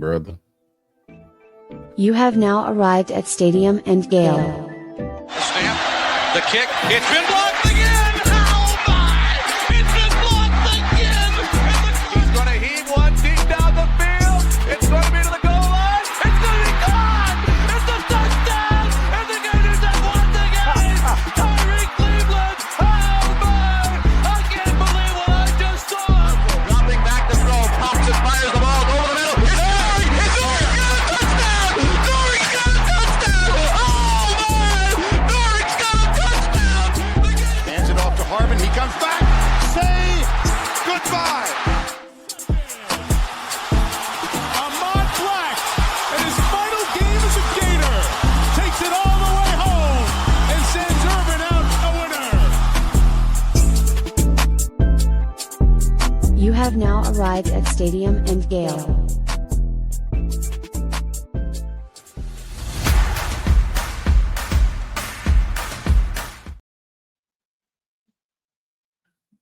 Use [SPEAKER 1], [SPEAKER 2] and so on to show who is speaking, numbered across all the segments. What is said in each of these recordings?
[SPEAKER 1] brother.
[SPEAKER 2] You have now arrived at Stadium and Gale.
[SPEAKER 3] The snap, the kick, it's been blocked again! Oh my! It's been blocked again! He's going to heave one deep down the field. It's going to be to the goal line. It's going to be gone! It's a touchdown! And the Gators have won the game! Tyreek Cleveland! Oh my! I can't believe what I just saw! Dropping back to throw. Thompson fires the ball over the middle. It's Dory! It's Dory! Got a touchdown! Dory's got a touchdown! Oh man! Dory's got a touchdown! Hands it off to Harvin. He comes back. Say goodbye.
[SPEAKER 4] Ahmad Black, in his final game as a Gator, takes it all the way home and sends Urban out a winner.
[SPEAKER 2] You have now arrived at Stadium and Gale.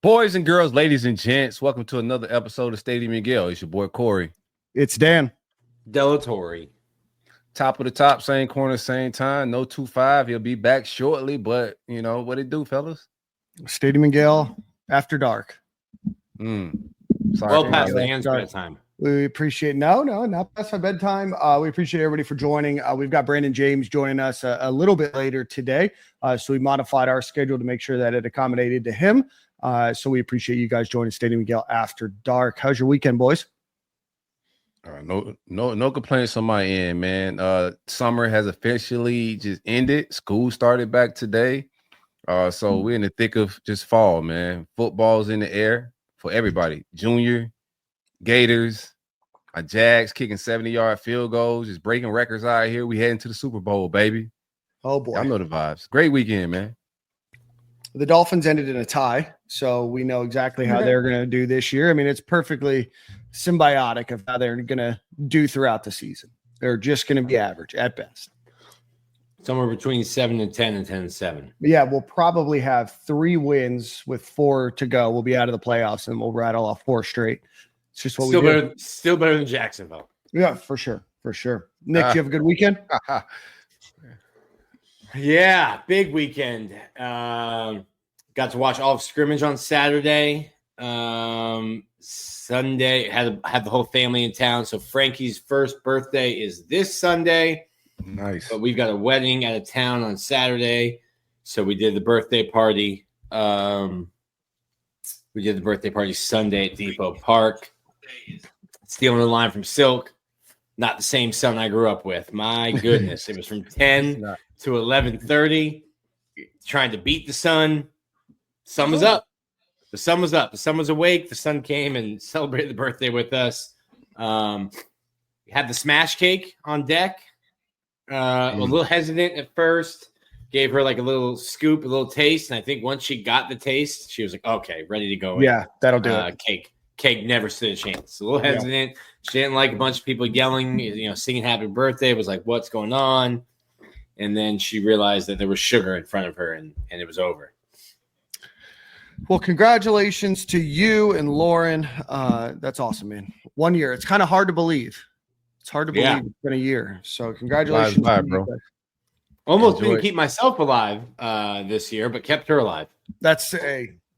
[SPEAKER 1] Boys and girls, ladies and gents, welcome to another episode of Stadium and Gale. It's your boy Corey.
[SPEAKER 5] It's Dan.
[SPEAKER 6] Delatorre.
[SPEAKER 1] Top of the top, same corner, same time. No 2-5. He'll be back shortly, but you know what it do, fellas?
[SPEAKER 5] Stadium and Gale after dark.
[SPEAKER 1] Sorry,
[SPEAKER 6] Well past the hands bedtime.
[SPEAKER 5] We appreciate not past my bedtime. We appreciate everybody for joining. We've got Brandon James joining us a little bit later today. So we modified our schedule to make sure that it accommodated to him. So we appreciate you guys joining Stadium and Gale after dark. How's your weekend, boys?
[SPEAKER 1] No complaints on my end, man. Summer has officially just ended. School started back today. So we're in the thick of just fall, man. Football's in the air for everybody. Junior, Gators, our Jags kicking 70-yard field goals, just breaking records out here. We heading to the Super Bowl, baby.
[SPEAKER 5] Oh boy.
[SPEAKER 1] I know the vibes. Great weekend, man.
[SPEAKER 5] The Dolphins ended in a tie, so we know exactly how they're going to do this year. I mean, it's perfectly symbiotic of how they're going to do throughout the season. They're just going to be average at best.
[SPEAKER 6] Somewhere between 7-10 and 10-7.
[SPEAKER 5] Yeah, we'll probably have 3 wins with 4 to go. We'll be out of the playoffs, and we'll rattle off 4 straight. It's just what we do.
[SPEAKER 6] Still better than Jacksonville.
[SPEAKER 5] Yeah, for sure. Nick, you have a good weekend?
[SPEAKER 6] Yeah, big weekend. Got to watch all of Scrimmage on Saturday. Sunday had the whole family in town. So Frankie's first birthday is this Sunday.
[SPEAKER 1] Nice.
[SPEAKER 6] But we've got a wedding out of town on Saturday. So we did the birthday party. We did the birthday party Sunday at Depot Park. Stealing the line from Silk. Not the same son I grew up with. My goodness. It was from 10 to 11:30. Trying to beat the sun. Sun was up. The sun was up. The sun was awake. The sun came and celebrated the birthday with us. Had the smash cake on deck. A little hesitant at first. Gave her like a little scoop, a little taste. And I think once she got the taste, she was like, okay, ready to go.
[SPEAKER 5] Yeah, that'll do it.
[SPEAKER 6] Cake never stood a chance. A little hesitant. Yeah. She didn't like a bunch of people yelling, singing happy birthday. It was like, what's going on? And then she realized that there was sugar in front of her and it was over.
[SPEAKER 5] Well, congratulations to you and Lauren. That's awesome, man. 1 year. It's kind of hard to believe. It's hard to believe it's been a year. So congratulations.
[SPEAKER 1] Bye, bro.
[SPEAKER 6] Almost didn't keep myself alive this year, but kept her alive.
[SPEAKER 5] That's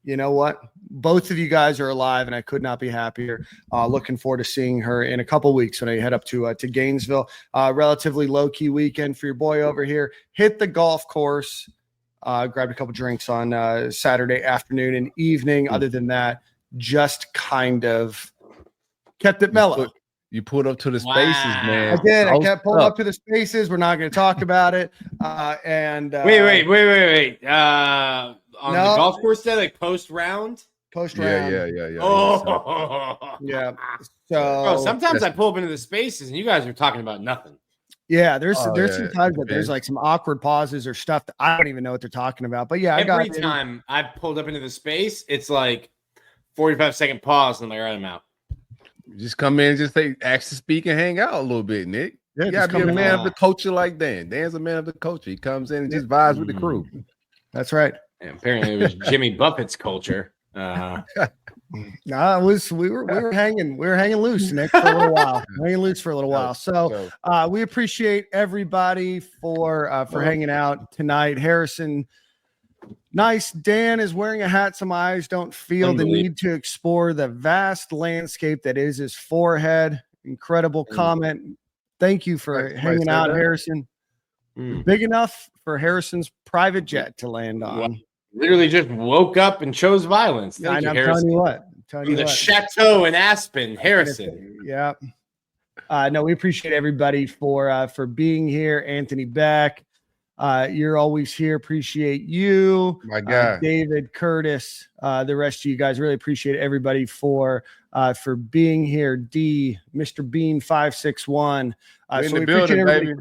[SPEAKER 5] you know what? Both of you guys are alive, and I could not be happier. Looking forward to seeing her in a couple weeks when I head up to Gainesville. Relatively low-key weekend for your boy over here. Hit the golf course. Grabbed a couple drinks on Saturday afternoon and evening. Other than that, just kind of kept it mellow.
[SPEAKER 1] You pulled up to the spaces, man.
[SPEAKER 5] I did. I kept pulling up to the spaces. We're not going to talk about it.
[SPEAKER 6] Wait. On the golf course day, like post round?
[SPEAKER 5] Post round.
[SPEAKER 1] Yeah.
[SPEAKER 6] Oh,
[SPEAKER 5] yeah.
[SPEAKER 6] So bro, sometimes
[SPEAKER 1] I
[SPEAKER 6] pull up into the spaces and you guys are talking about nothing.
[SPEAKER 5] Yeah, there's some times that there's like some awkward pauses or stuff that I don't even know what they're talking about. But yeah,
[SPEAKER 6] every time I pulled up into the space, it's like 45-second pause, and I'm like, all right, I'm out.
[SPEAKER 1] Just come in and just ask to speak and hang out a little bit, Nick.
[SPEAKER 5] Yeah,
[SPEAKER 1] you gotta be a man of the culture like Dan. Dan's a man of the culture. He comes in and just vibes with the crew.
[SPEAKER 5] That's right.
[SPEAKER 6] And apparently it was Jimmy Buffett's culture.
[SPEAKER 5] Nah, we were hanging loose, Nick, for a little while. Hanging loose for a little while. So we appreciate everybody for hanging out tonight. Harrison, nice. Dan is wearing a hat some eyes don't feel the need to explore the vast landscape that is his forehead. Incredible comment. Thank you for hanging out, Harrison. Big enough for Harrison's private jet to land on.
[SPEAKER 6] Well, literally just woke up and chose violence.
[SPEAKER 5] I'm telling you what.
[SPEAKER 6] From the chateau in Aspen, Harrison.
[SPEAKER 5] Yeah. No, we appreciate everybody for being here. Anthony Beck, you're always here. Appreciate you.
[SPEAKER 1] My guy.
[SPEAKER 5] David, Curtis, the rest of you guys. Really appreciate everybody for being here. D, Mr. Bean 561.
[SPEAKER 1] In the building, baby.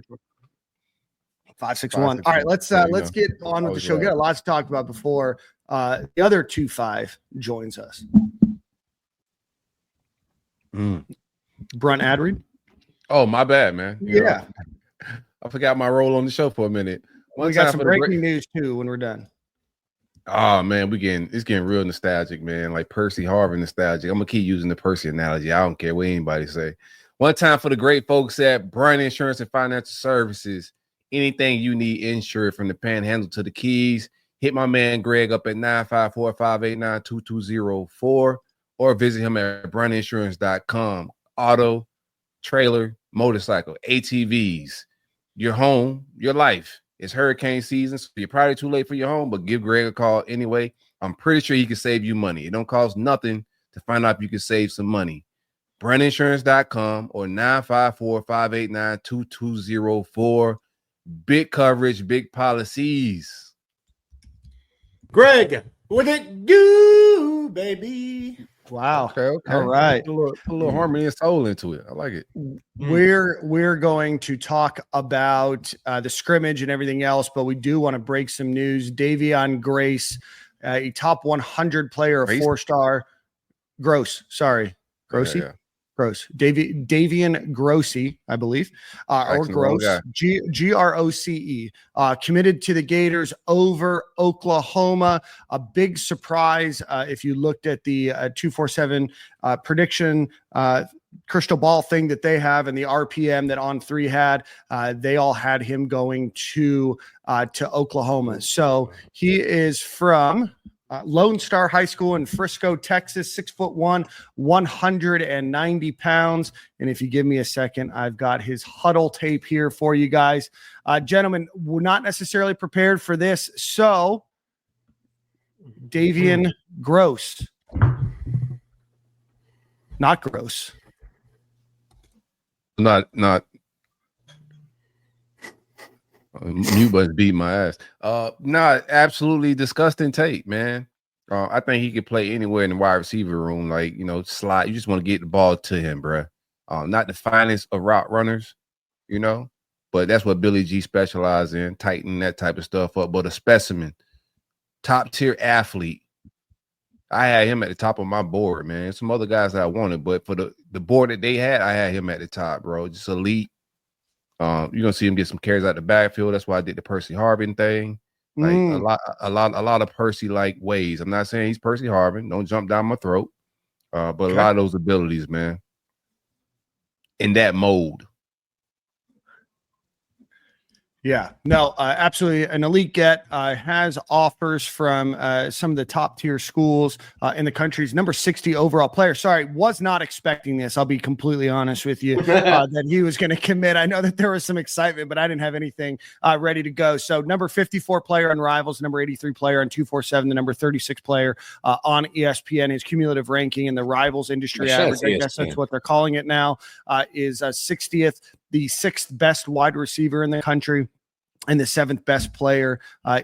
[SPEAKER 5] 561. All right, let's get on with the show. We got a lot to talk about before the other 2-5 joins us. Brunt Adreed.
[SPEAKER 1] Oh, my bad, man. You
[SPEAKER 5] know,
[SPEAKER 1] I forgot my role on the show for a minute.
[SPEAKER 5] We got some breaking news too when we're done.
[SPEAKER 1] Oh man, it's getting real nostalgic, man. Like Percy Harvin nostalgic. I'm gonna keep using the Percy analogy. I don't care what anybody say. One time for the great folks at Brunt Insurance and Financial Services. Anything you need insured from the Panhandle to the Keys, hit my man Greg up at 954-589-2204 or visit him at bruntinsurance.com. Auto, trailer, motorcycle, ATVs, your home, your life. It's hurricane season, so you're probably too late for your home, but give Greg a call anyway. I'm pretty sure he can save you money. It don't cost nothing to find out if you can save some money. bruntinsurance.com or 954-589-2204. Big coverage, big policies.
[SPEAKER 6] Greg, what it do, baby?
[SPEAKER 5] Wow.
[SPEAKER 1] Okay.
[SPEAKER 5] All right.
[SPEAKER 1] Put a little harmony and soul into it. I like it.
[SPEAKER 5] We're going to talk about the scrimmage and everything else, but we do want to break some news. Davion Grace, a top 100 player, a 4-star. Gross. Sorry. Grossy? Yeah. Gross. Davion Grosse, I believe, or Gross, Groce, committed to the Gators over Oklahoma. A big surprise if you looked at the 247 prediction crystal ball thing that they have and the RPM that On3 had. They all had him going to Oklahoma. So he is from Lone Star High School in Frisco, Texas, 6'1", 190 pounds. And if you give me a second, I've got his huddle tape here for you guys. Gentlemen, we're not necessarily prepared for this. So, Davion Gross. Not gross.
[SPEAKER 1] Not mute button beat my ass. Absolutely disgusting tape, man. I think he could play anywhere in the wide receiver room, like, slot. You just want to get the ball to him, bro. Not the finest of route runners, but that's what Billy G specializes in, tightening that type of stuff up. But a specimen, top tier athlete. I had him at the top of my board, man. Some other guys that I wanted, but for the board that they had, I had him at the top, bro. Just elite. You're gonna see him get some carries out the backfield. That's why I did the Percy Harvin thing. Like a lot of Percy like ways. I'm not saying he's Percy Harvin. Don't jump down my throat. But a lot of those abilities, man. In that mold.
[SPEAKER 5] Yeah, no, absolutely. An elite get has offers from some of the top tier schools in the country's number 60 overall player. Sorry, was not expecting this. I'll be completely honest with you that he was going to commit. I know that there was some excitement, but I didn't have anything ready to go. So number 54 player on Rivals, number 83 player on 247, the number 36 player on ESPN. His cumulative ranking in the Rivals industry average, I guess that's what they're calling it now, is 60th. The 6th best wide receiver in the country and the 7th best player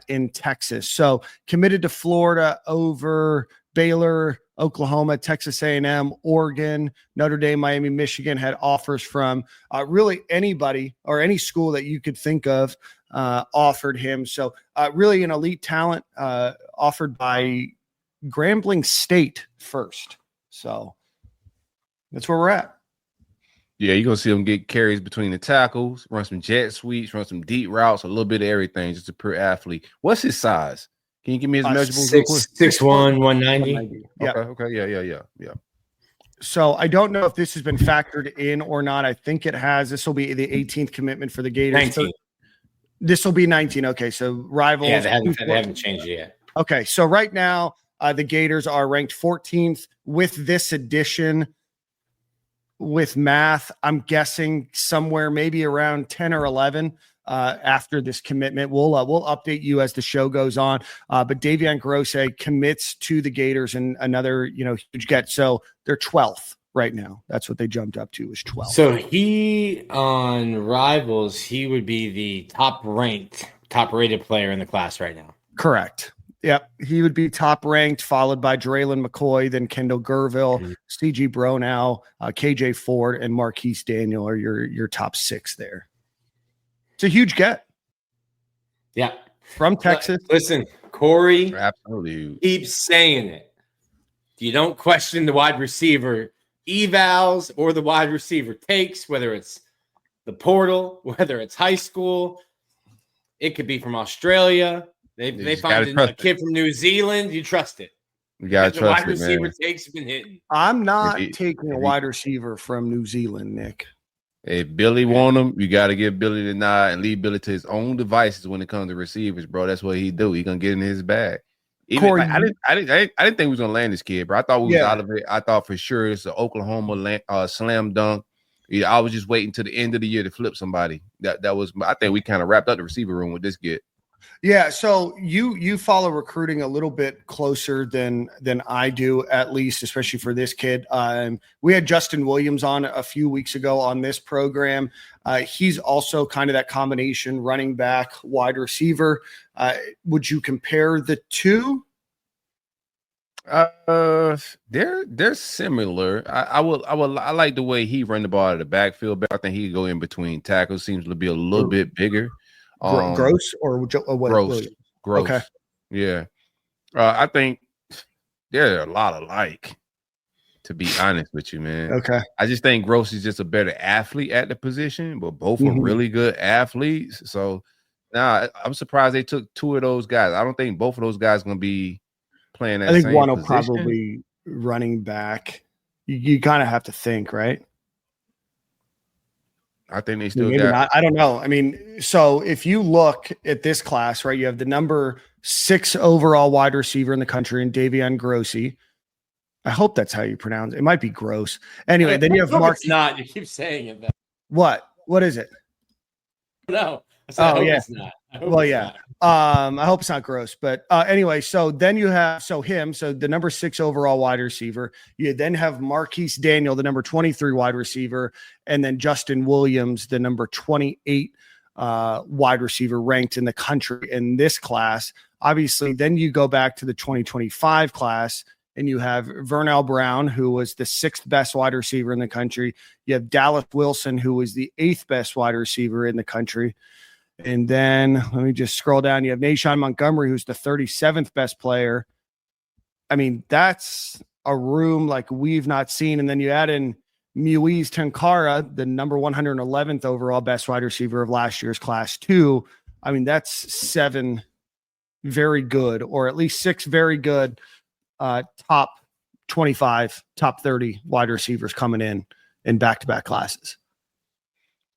[SPEAKER 5] in Texas. So committed to Florida over Baylor, Oklahoma, Texas A&M, Oregon, Notre Dame, Miami, Michigan had offers from really anybody or any school that you could think of offered him. So really an elite talent offered by Grambling State first. So that's where we're at.
[SPEAKER 1] Yeah, you're going to see him get carries between the tackles, run some jet sweeps, run some deep routes, a little bit of everything, just a pure athlete. What's his size? Can you give me his measurables real quick?
[SPEAKER 6] 6'1", 190.
[SPEAKER 5] Yeah.
[SPEAKER 1] Okay. Yeah.
[SPEAKER 5] So I don't know if this has been factored in or not. I think it has. This will be the 18th commitment for the Gators.
[SPEAKER 6] 19.
[SPEAKER 5] This will be 19. Okay, so rivals.
[SPEAKER 6] Yeah, they haven't changed it yet.
[SPEAKER 5] Okay, so right now the Gators are ranked 14th with this addition. With math, I'm guessing somewhere maybe around 10 or 11 after this commitment. We'll update you as the show goes on. But Davion Grosse commits to the Gators and another huge get. So they're 12th right now. That's what they jumped up to, is 12.
[SPEAKER 6] So he on Rivals, he would be the top rated player in the class right now.
[SPEAKER 5] Correct. Yep. He would be top ranked, followed by Draylen McCoy, then Kendall Gerville, CG Bronow, KJ Ford, and Marquise Daniel are your top 6 there. It's a huge get.
[SPEAKER 6] Yeah.
[SPEAKER 5] From Texas.
[SPEAKER 6] Listen, Corey
[SPEAKER 1] absolutely
[SPEAKER 6] keeps saying it. You don't question the wide receiver evals or the wide receiver takes, whether it's the portal, whether it's high school. It could be from Australia. They find a kid from New Zealand. You trust it.
[SPEAKER 1] You got to trust it, man.
[SPEAKER 6] The wide receiver takes have been hitting.
[SPEAKER 5] I'm not taking a wide receiver from New Zealand, Nick.
[SPEAKER 1] If Billy want him, you got to give Billy the nod and leave Billy to his own devices when it comes to receivers, bro. That's what he do. He gonna get in his bag. Corey, I didn't think we was gonna land this kid, bro. I thought we was out of it. I thought for sure it's an Oklahoma slam dunk. Yeah, I was just waiting to the end of the year to flip somebody. That was. I think we kind of wrapped up the receiver room with this kid.
[SPEAKER 5] Yeah, so you follow recruiting a little bit closer than I do, at least, especially for this kid. We had Justin Williams on a few weeks ago on this program. He's also kind of that combination running back, wide receiver. Would you compare the two?
[SPEAKER 1] They're similar. I like the way he run the ball out of the backfield, but I think he could go in between tackles. Seems to be a little bit bigger.
[SPEAKER 5] Gross or what?
[SPEAKER 1] Gross.
[SPEAKER 5] Okay.
[SPEAKER 1] Yeah. I think they're a lot alike, to be honest with you, man.
[SPEAKER 5] Okay.
[SPEAKER 1] I just think Gross is just a better athlete at the position, but both are really good athletes. So now I'm surprised they took 2 of those guys. I don't think both of those guys going to be playing that. I think
[SPEAKER 5] one
[SPEAKER 1] will
[SPEAKER 5] position. Probably running back. You kind of have to think, right?
[SPEAKER 1] I think they still
[SPEAKER 5] I don't know. I mean, so if you look at this class, right, you have the number 6 overall wide receiver in the country in Davion Grosse. I hope that's how you pronounce it. It might be gross. Anyway, then you have Mark.
[SPEAKER 6] It's not. You keep saying it.
[SPEAKER 5] What? What is it?
[SPEAKER 6] No. I hope it's not.
[SPEAKER 5] I hope it's not gross. But anyway, so then you have him, the number 6 overall wide receiver. You then have Marquise Daniel, the number 23 wide receiver, and then Justin Williams, the number 28 wide receiver ranked in the country in this class. Obviously, then you go back to the 2025 class, and you have Vernell Brown, who was the 6th best wide receiver in the country. You have Dallas Wilson, who was the 8th best wide receiver in the country. And then let me just scroll down. You have Nashawn Montgomery, who's the 37th best player. I mean, that's a room like we've not seen. And then you add in Muiz Tenkara, the number 111th overall best wide receiver of last year's class 2. I mean, that's 7 very good, or at least 6 very good top 25, top 30 wide receivers coming in back-to-back classes.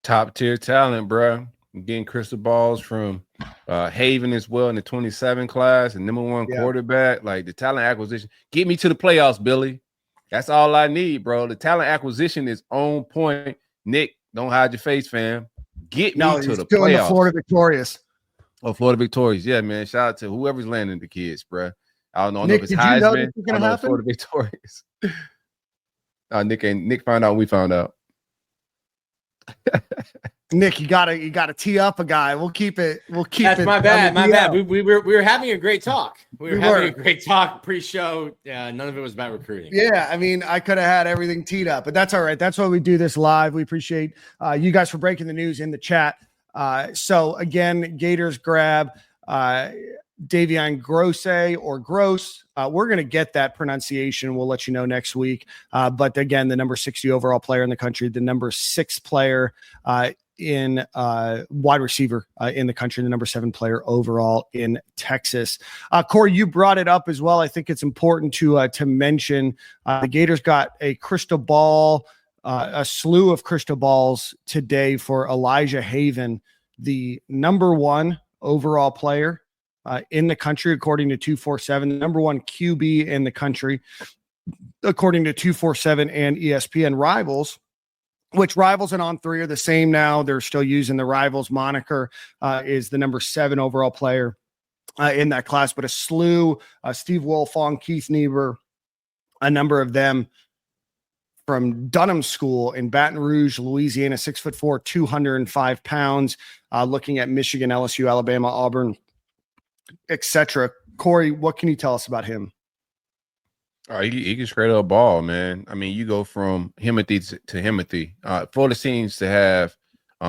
[SPEAKER 1] Top tier talent, bro. Getting crystal balls from Haven as well in the 27 class and number 1 quarterback. Like the talent acquisition, get me to the playoffs, Billy. That's all I need, bro. The talent acquisition is on point. Nick, don't hide your face, fam. Get me to the playoffs.
[SPEAKER 5] Florida Victorious.
[SPEAKER 1] Oh, Florida Victorious. Yeah, man. Shout out to whoever's landing the kids, bro. I don't know
[SPEAKER 5] Nick,
[SPEAKER 1] if it's Heisman. I don't know
[SPEAKER 5] happen?
[SPEAKER 1] Florida Victorious. Nick found out. We found out.
[SPEAKER 5] Nick, you gotta tee up a guy. We'll keep it.
[SPEAKER 6] That's my bad. My bad. We were having a great talk. We were having a great talk pre-show. None of it was about recruiting.
[SPEAKER 5] Yeah, I mean, I could have had everything teed up, but that's all right. That's why we do this live. We appreciate you guys for breaking the news in the chat. So again, Gators grab Davion Grosse or Gross. We're going to get that pronunciation. We'll let you know next week. But again, the number 60 overall player in the country, the number 6 player in wide receiver in the country, the number 7 player overall in Texas. Corey, you brought it up as well. I think it's important to mention the Gators got a crystal ball, a slew of crystal balls today for Elijah Haven, the number 1 overall player in the country, according to 247, the number 1 QB in the country, according to 247 and ESPN. Rivals, which Rivals and On3 are the same now. They're still using the Rivals moniker, is the number 7 overall player in that class, but a slew, Steve Wilfong, Keith Niebuhr, a number of them from Dunham School in Baton Rouge, Louisiana, 6'4", 205 pounds, looking at Michigan, LSU, Alabama, Auburn, etc. Corey, what can you tell us about him?
[SPEAKER 1] He can straight up ball, man. I mean, you go from Himothy to Himothy. Florida seems to have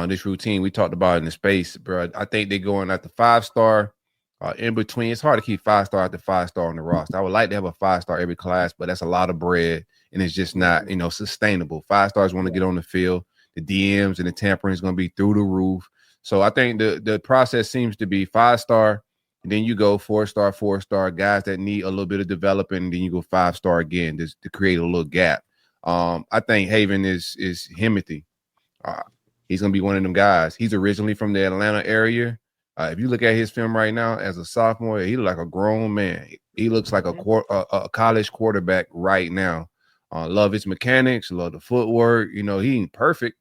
[SPEAKER 1] this routine we talked about in the space, bro. I think they're going at the 5-star in between. It's hard to keep 5-star at the 5-star on the roster. I would like to have a 5-star every class, but that's a lot of bread, and it's just not, sustainable. 5-stars want to get on the field. The DMs and the tampering is going to be through the roof. So I think the process seems to be 5-star. And then you go 4-star, 4-star, guys that need a little bit of development, and then you go 5-star again to create a little gap. I think Haven is Himothy. He's going to be one of them guys. He's originally from the Atlanta area. If you look at his film right now as a sophomore, he looks like a grown man. He looks like a college quarterback right now. Love his mechanics, love the footwork. He ain't perfect.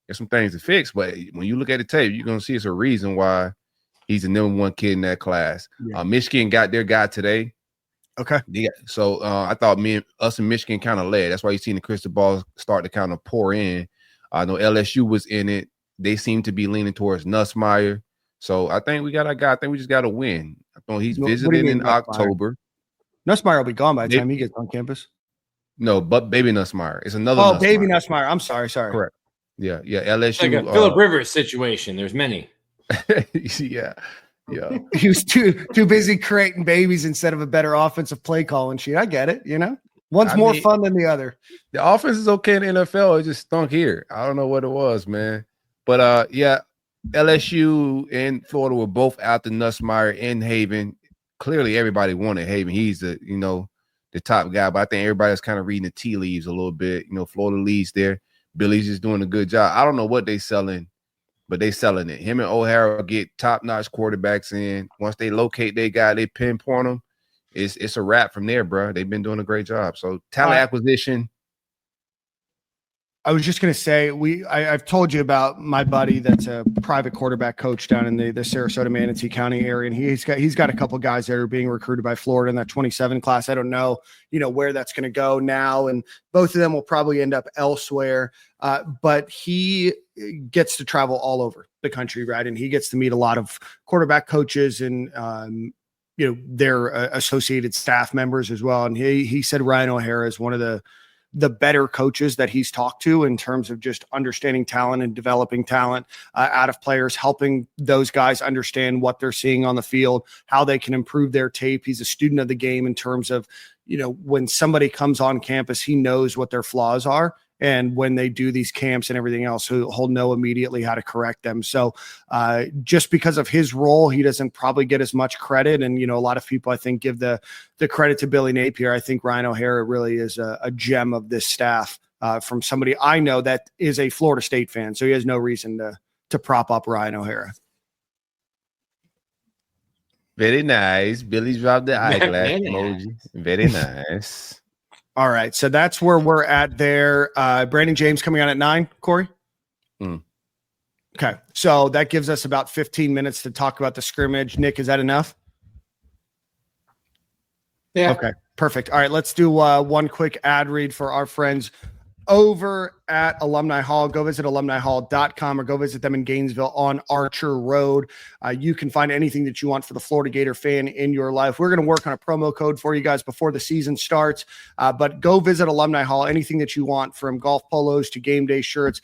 [SPEAKER 1] There's some things to fix, but when you look at the tape, you're going to see it's a reason why he's the number 1 kid in that class. Yeah. Michigan got their guy today.
[SPEAKER 5] Okay.
[SPEAKER 1] Yeah. So I thought us and Michigan kind of led. That's why you seen the crystal balls start to kind of pour in. I know LSU was in it. They seem to be leaning towards Nussmeier. So I think we got our guy. I think we just got to win. I think he's visiting in October.
[SPEAKER 5] Nussmeier will be gone by the time he gets on campus.
[SPEAKER 1] No, but baby Nussmeier. It's another.
[SPEAKER 5] Oh, baby Nussmeier. I'm sorry.
[SPEAKER 1] Correct. Yeah. LSU.
[SPEAKER 6] It's like a Phillip Rivers situation. There's many.
[SPEAKER 1] Yeah.
[SPEAKER 5] He was too busy creating babies instead of a better offensive play calling sheet. I get it. One's more fun than the other.
[SPEAKER 1] The offense is okay in the NFL. It just stunk here. I don't know what it was, man. But LSU and Florida were both out the Nussmeier and Haven. Clearly, everybody wanted Haven. He's the top guy. But I think everybody's kind of reading the tea leaves a little bit. Florida leads there. Billy's just doing a good job. I don't know what they selling, but they selling it. Him and O'Hara get top-notch quarterbacks in. Once they locate their guy, they pinpoint them. It's a wrap from there, bro. They've been doing a great job. So talent acquisition.
[SPEAKER 5] I was just going to say, I've told you about my buddy that's a private quarterback coach down in the Sarasota, Manatee County area, and he's got a couple of guys that are being recruited by Florida in that 27 class. I don't know, where that's going to go now, and both of them will probably end up elsewhere. But he gets to travel all over the country, right? And he gets to meet a lot of quarterback coaches and their associated staff members as well. And he said Ryan O'Hara is one of the better coaches that he's talked to in terms of just understanding talent and developing talent out of players, helping those guys understand what they're seeing on the field, how they can improve their tape. He's a student of the game in terms of, when somebody comes on campus, he knows what their flaws are. And when they do these camps and everything else, he'll know immediately how to correct them. So just because of his role, he doesn't probably get as much credit. And, a lot of people, I think, give the credit to Billy Napier. I think Ryan O'Hara really is a gem of this staff from somebody I know that is a Florida State fan. So he has no reason to prop up Ryan O'Hara.
[SPEAKER 1] Very nice. Billy dropped the eyeglass emoji. Very nice.
[SPEAKER 5] All right, so that's where we're at there. Brandon James coming on at 9, Corey? Okay, so that gives us about 15 minutes to talk about the scrimmage. Nick, is that enough?
[SPEAKER 6] Yeah.
[SPEAKER 5] Okay, perfect. All right, let's do one quick ad read for our friends over at Alumni Hall. Go visit alumnihall.com or go visit them in Gainesville on Archer Road. You can find anything that you want for the Florida Gator fan in your life. We're going to work on a promo code for you guys before the season starts, but go visit Alumni Hall. Anything that you want, from golf polos to game day shirts,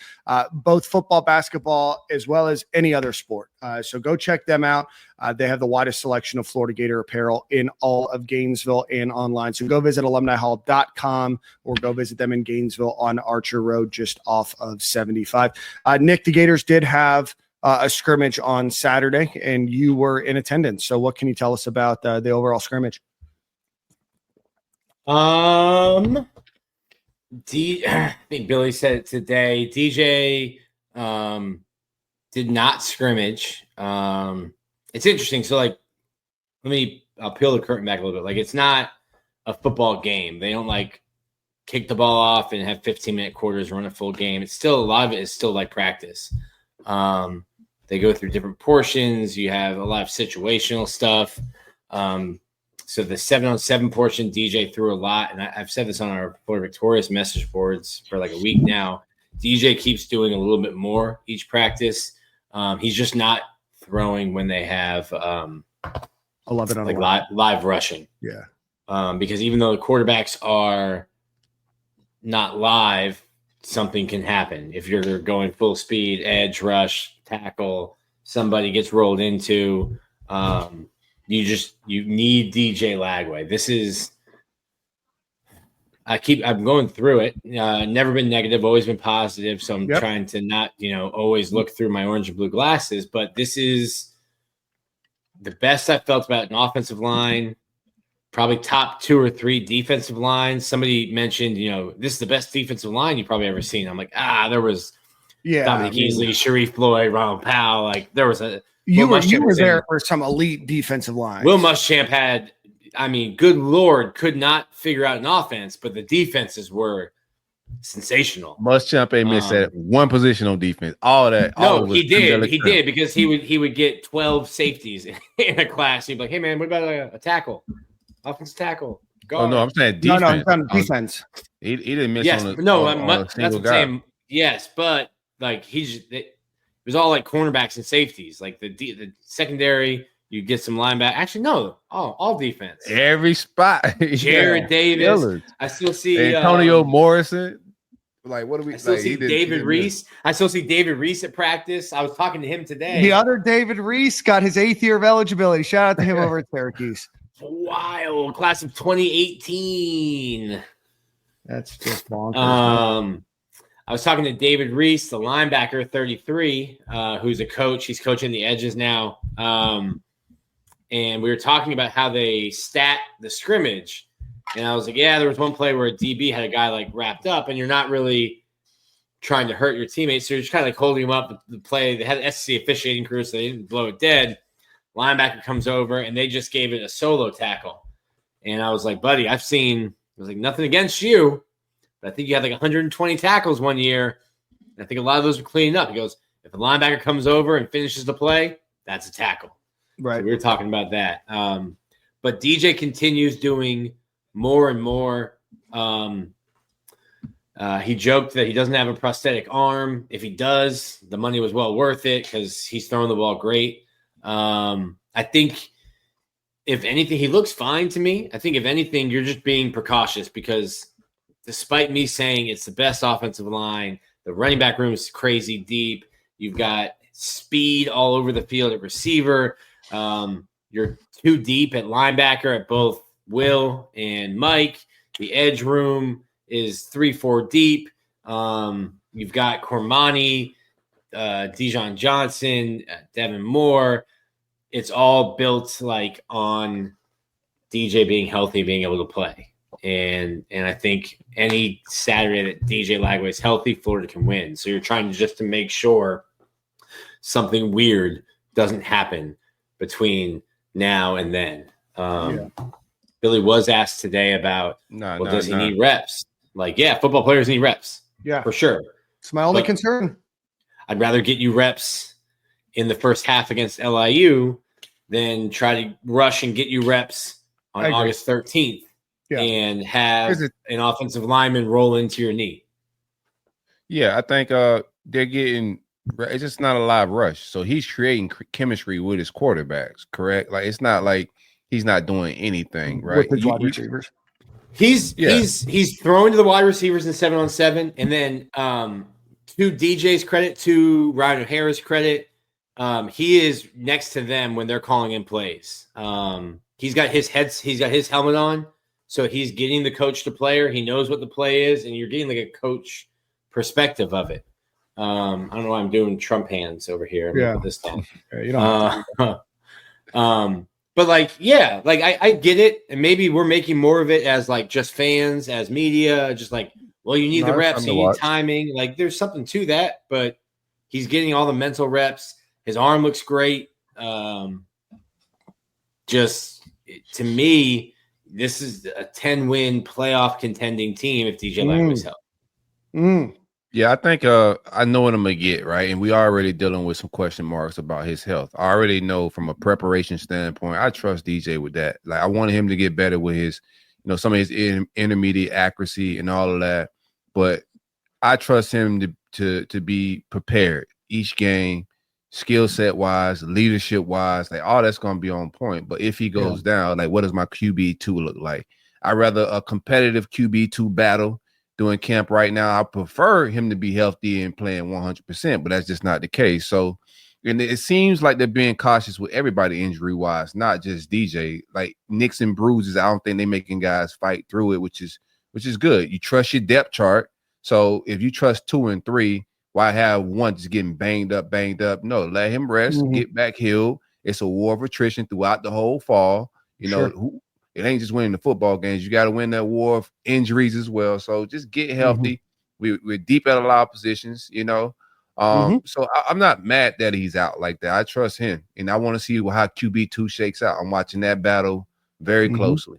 [SPEAKER 5] both football, basketball, as well as any other sport. So go check them out. They have the widest selection of Florida Gator apparel in all of Gainesville and online. So go visit alumnihall.com or go visit them in Gainesville on on Archer Road, just off of 75. Nick, the Gators did have a scrimmage on Saturday, and you were in attendance. So what can you tell us about the overall scrimmage?
[SPEAKER 6] I think Billy said it today. DJ did not scrimmage. It's interesting. So, like, I'll peel the curtain back a little bit. Like, it's not a football game. They don't like kick the ball off and have 15-minute quarters, run a full game. It's still, a lot of it is still like practice. They go through different portions. You have a lot of situational stuff. So the 7-on-7 portion, DJ threw a lot. And I've said this on our Florida Victorious message boards for like a week now. DJ keeps doing a little bit more each practice. He's just not throwing when they have
[SPEAKER 5] 11 on
[SPEAKER 6] like live rushing.
[SPEAKER 5] Yeah.
[SPEAKER 6] Because even though the quarterbacks are not live, something can happen. If you're going full speed, edge, rush, tackle, somebody gets rolled into, you need DJ Lagway. This is, I'm going through it. Never been negative, always been positive. So I'm trying to not, always look through my orange and blue glasses, but this is the best I felt about an offensive line, probably top 2 or 3 defensive lines. Somebody mentioned, this is the best defensive line you've probably ever seen. I'm like, there was Dominic Easley, Sharif Floyd, Ronald Powell. Like there was
[SPEAKER 5] you were there for some elite defensive line.
[SPEAKER 6] Will Muschamp had, good Lord, could not figure out an offense, but the defenses were sensational.
[SPEAKER 1] Muschamp ain't missed that one position on defense. All that.
[SPEAKER 6] No, he did. He did because he would get 12 safeties in a class. He'd be like, hey man, what about a tackle? Offensive tackle. Guard.
[SPEAKER 1] Oh no, I'm saying defense.
[SPEAKER 5] No, I'm saying defense.
[SPEAKER 1] He didn't miss
[SPEAKER 6] on
[SPEAKER 1] a
[SPEAKER 6] that's what I'm
[SPEAKER 1] guy.
[SPEAKER 6] saying. Yes, but like it was all like cornerbacks and safeties. Like the secondary, you get some linebacker. Actually, no, all defense.
[SPEAKER 1] Every spot.
[SPEAKER 6] Jared Davis.
[SPEAKER 1] Killers.
[SPEAKER 6] I still see
[SPEAKER 1] Antonio Morrison. Like, what do we?
[SPEAKER 6] I still see David Reese. I still see David Reese at practice. I was talking to him today.
[SPEAKER 5] The other David Reese got his 8th year of eligibility. Shout out to him over at Syracuse.
[SPEAKER 6] Wild class of 2018.
[SPEAKER 5] That's just bonkers.
[SPEAKER 6] I was talking to David Reese, the linebacker, 33, who's a coach. He's coaching the edges now. And we were talking about how they stat the scrimmage. And I was like, yeah, there was one play where a DB had a guy like wrapped up, and you're not really trying to hurt your teammates. So you're just kind of like holding him up. The play, they had an SEC officiating crew, so they didn't blow it dead. Linebacker comes over, and they just gave it a solo tackle. And I was like, buddy, nothing against you, but I think you had like 120 tackles one year. And I think a lot of those were cleaning up. He goes, if the linebacker comes over and finishes the play, that's a tackle.
[SPEAKER 5] Right.
[SPEAKER 6] So we were talking about that. But DJ continues doing more and more. He joked that he doesn't have a prosthetic arm. If he does, the money was well worth it because he's throwing the ball great. I think if anything, he looks fine to me. I think if anything, you're just being precautious because despite me saying it's the best offensive line, the running back room is crazy deep. You've got speed all over the field at receiver. You're too deep at linebacker at both Will and Mike. The edge room is 3-4 deep. You've got Cormani, Dijon Johnson, Devin Moore. It's all built like on DJ being healthy, being able to play. And I think any Saturday that DJ Lagway is healthy, Florida can win. So you're trying to make sure something weird doesn't happen between now and then. Billy was asked today about, does he need reps? Like, yeah, football players need reps.
[SPEAKER 5] Yeah,
[SPEAKER 6] for sure.
[SPEAKER 5] It's my only concern.
[SPEAKER 6] I'd rather get you reps in the first half against LIU than try to rush and get you reps on August 13th and have an offensive lineman roll into your knee.
[SPEAKER 1] Yeah, I think they're getting – it's just not a live rush. So he's creating chemistry with his quarterbacks, correct? Like, it's not like he's not doing anything, right?
[SPEAKER 5] With the wide receivers.
[SPEAKER 6] He's throwing to the wide receivers in 7-on-7, and then to DJ's credit, to Ryan O'Hara's credit, he is next to them when they're calling in plays. He's got his helmet on, So he's getting the coach to player. He knows what the play is, and you're getting like a coach perspective of it. I don't know why I'm doing Trump hands over here. I'm gonna put this down.
[SPEAKER 5] You don't have to
[SPEAKER 6] But like, yeah, like I get it, and maybe we're making more of it as like just fans, as media, just like, well, you need the reps, you need timing. Like, there's something to that, but he's getting all the mental reps. His arm looks great. Just to me, this is a 10-win playoff contending team if DJ Lang was healthy.
[SPEAKER 1] Yeah, I think I know what I'm gonna get, right? And we already dealing with some question marks about his health. I already know from a preparation standpoint, I trust DJ with that. Like, I wanted him to get better with his, some of his intermediate accuracy and all of that. But I trust him to be prepared each game, skill set wise, leadership wise, like all that's gonna be on point. But if he goes down, like, what does my QB2 look like? I'd rather a competitive QB2 battle doing camp right now. I prefer him to be healthy and playing 100%, but that's just not the case. So, and it seems like they're being cautious with everybody injury wise, not just DJ. Like, nicks and bruises, I don't think they're making guys fight through it, which is good. You trust your depth chart. So if you trust 2 and 3, why have one just getting banged up? No, let him rest, get back healed. It's a war of attrition throughout the whole fall. It ain't just winning the football games. You got to win that war of injuries as well. So just get healthy. We're deep at a lot of positions, So I'm not mad that he's out like that. I trust him, and I want to see how QB2 shakes out. I'm watching that battle very closely.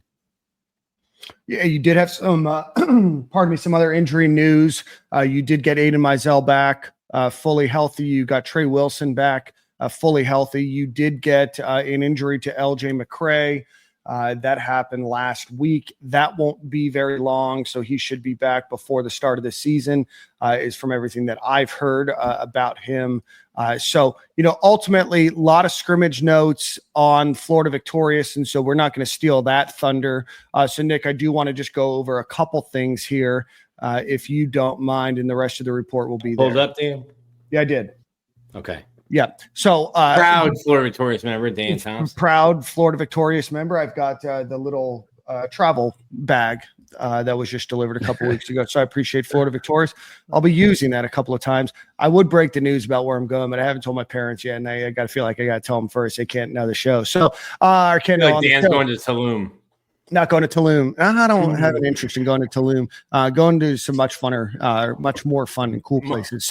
[SPEAKER 5] Yeah, you did have some, some other injury news. You did get Aiden Mizell back fully healthy. You got Trey Wilson back fully healthy. You did get an injury to LJ McCray. That happened last week. That won't be very long, so he should be back before the start of the season, is from everything that I've heard about him. Ultimately, a lot of scrimmage notes on Florida victorious, and so we're not going to steal that thunder. So, Nick, I do want to just go over a couple things here, if you don't mind, and the rest of the report will be there.
[SPEAKER 6] Hold up, Dan?
[SPEAKER 5] Yeah, I did.
[SPEAKER 6] Okay.
[SPEAKER 5] Yeah. So
[SPEAKER 6] proud Florida victorious member, Dan Thompson.
[SPEAKER 5] Proud Florida victorious member. I've got the little travel bag that was just delivered a couple weeks ago. So I appreciate Florida victorious. I'll be using that a couple of times. I would break the news about where I'm going, but I haven't told my parents yet, and I got to feel like I got to tell them first. They can't know the show. So I can't know.
[SPEAKER 6] Dan's going to Tulum.
[SPEAKER 5] Not going to Tulum. I don't have an interest in going to Tulum. Going to some much more fun and cool places.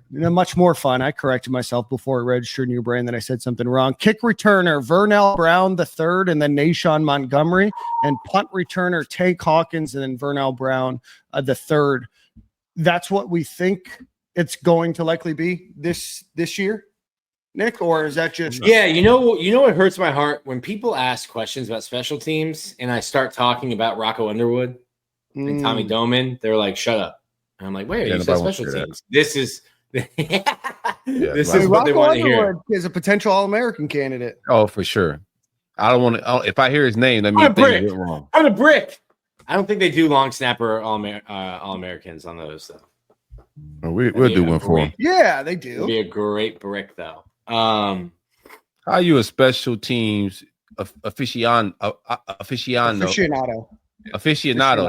[SPEAKER 5] Much more fun. I corrected myself before it registered in your brain that I said something wrong. Kick returner Vernell Brown III, and then Nashawn Montgomery, and punt returner Tank Hawkins, and then Vernell Brown III. That's what we think it's going to likely be this year, Nick, or is that just
[SPEAKER 6] what hurts my heart when people ask questions about special teams and I start talking about Rocco Underwood and Tommy Doman? They're like, shut up. And I'm like, wait, you said special teams. This is this is what they want to hear.
[SPEAKER 5] Is a potential All-American candidate.
[SPEAKER 1] Oh, for sure. I don't want to. If I hear his name, that means things went wrong.
[SPEAKER 6] I'm a brick. I don't think they do long snapper All-Americans on those though.
[SPEAKER 1] We'll do one for him.
[SPEAKER 5] Yeah, they do.
[SPEAKER 6] It'd be a great brick though.
[SPEAKER 1] How are you a special teams aficionado?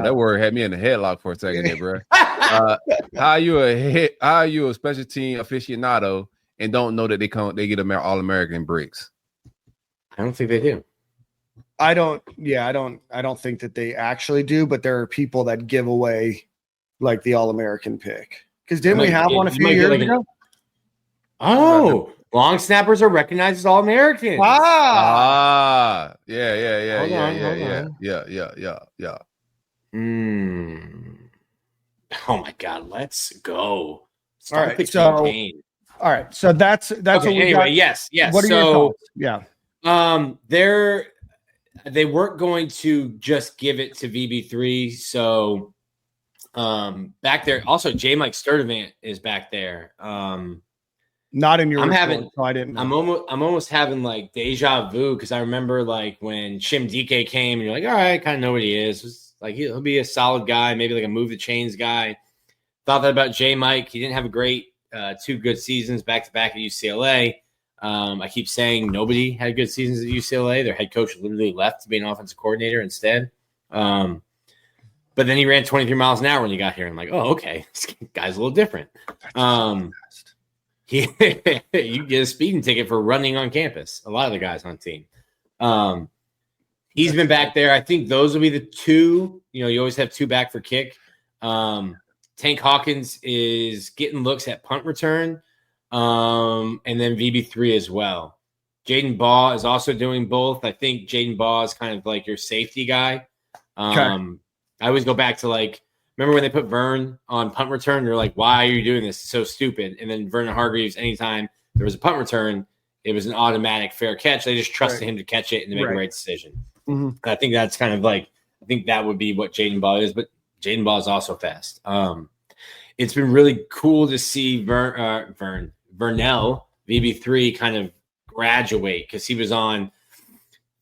[SPEAKER 1] That word had me in the headlock for a second there, bro. How are you a special team aficionado and don't know that they get All-American bricks?
[SPEAKER 6] I don't think they do.
[SPEAKER 5] I don't think that they actually do, but there are people that give away like the All-American pick. Because didn't we have one a few years ago?
[SPEAKER 6] Long snappers are recognized as All-Americans.
[SPEAKER 1] Yeah.
[SPEAKER 6] Oh my God, let's go.
[SPEAKER 5] All right, so that's
[SPEAKER 6] okay,
[SPEAKER 5] what we
[SPEAKER 6] anyway,
[SPEAKER 5] got.
[SPEAKER 6] yes.
[SPEAKER 5] What are your thoughts? Yeah.
[SPEAKER 6] They weren't going to just give it to VB3, so back there. Also, J. Mike Sturdivant is back there.
[SPEAKER 5] Not in your.
[SPEAKER 6] So I didn't know. I'm almost having like deja vu because I remember like when Shim DK came and you're like, all right, I kind of know what he is. It's like he'll be a solid guy, maybe like a move the chains guy. Thought that about J. Mike. He didn't have a great 2 good seasons back to back at UCLA. I keep saying nobody had good seasons at UCLA. Their head coach literally left to be an offensive coordinator instead. But then he ran 23 miles an hour when he got here. I'm like, oh, okay, this guy's a little different. You get a speeding ticket for running on campus. A lot of the guys on the team. He's been back there. I think those will be the two. You always have two back for kick. Tank Hawkins is getting looks at punt return, and then VB3 as well. Jaden Baugh is also doing both. I think Jaden Baugh is kind of like your safety guy. I always go back to remember when they put Vern on punt return? You're like, why are you doing this? It's so stupid. And then Vernon Hargreaves, anytime there was a punt return, it was an automatic fair catch. They just trusted him to catch it and to make the right decision. Mm-hmm. I think that's kind of I think that would be what Jaden Baugh is, but Jaden Baugh is also fast. It's been really cool to see Vernell VB3 kind of graduate because he was on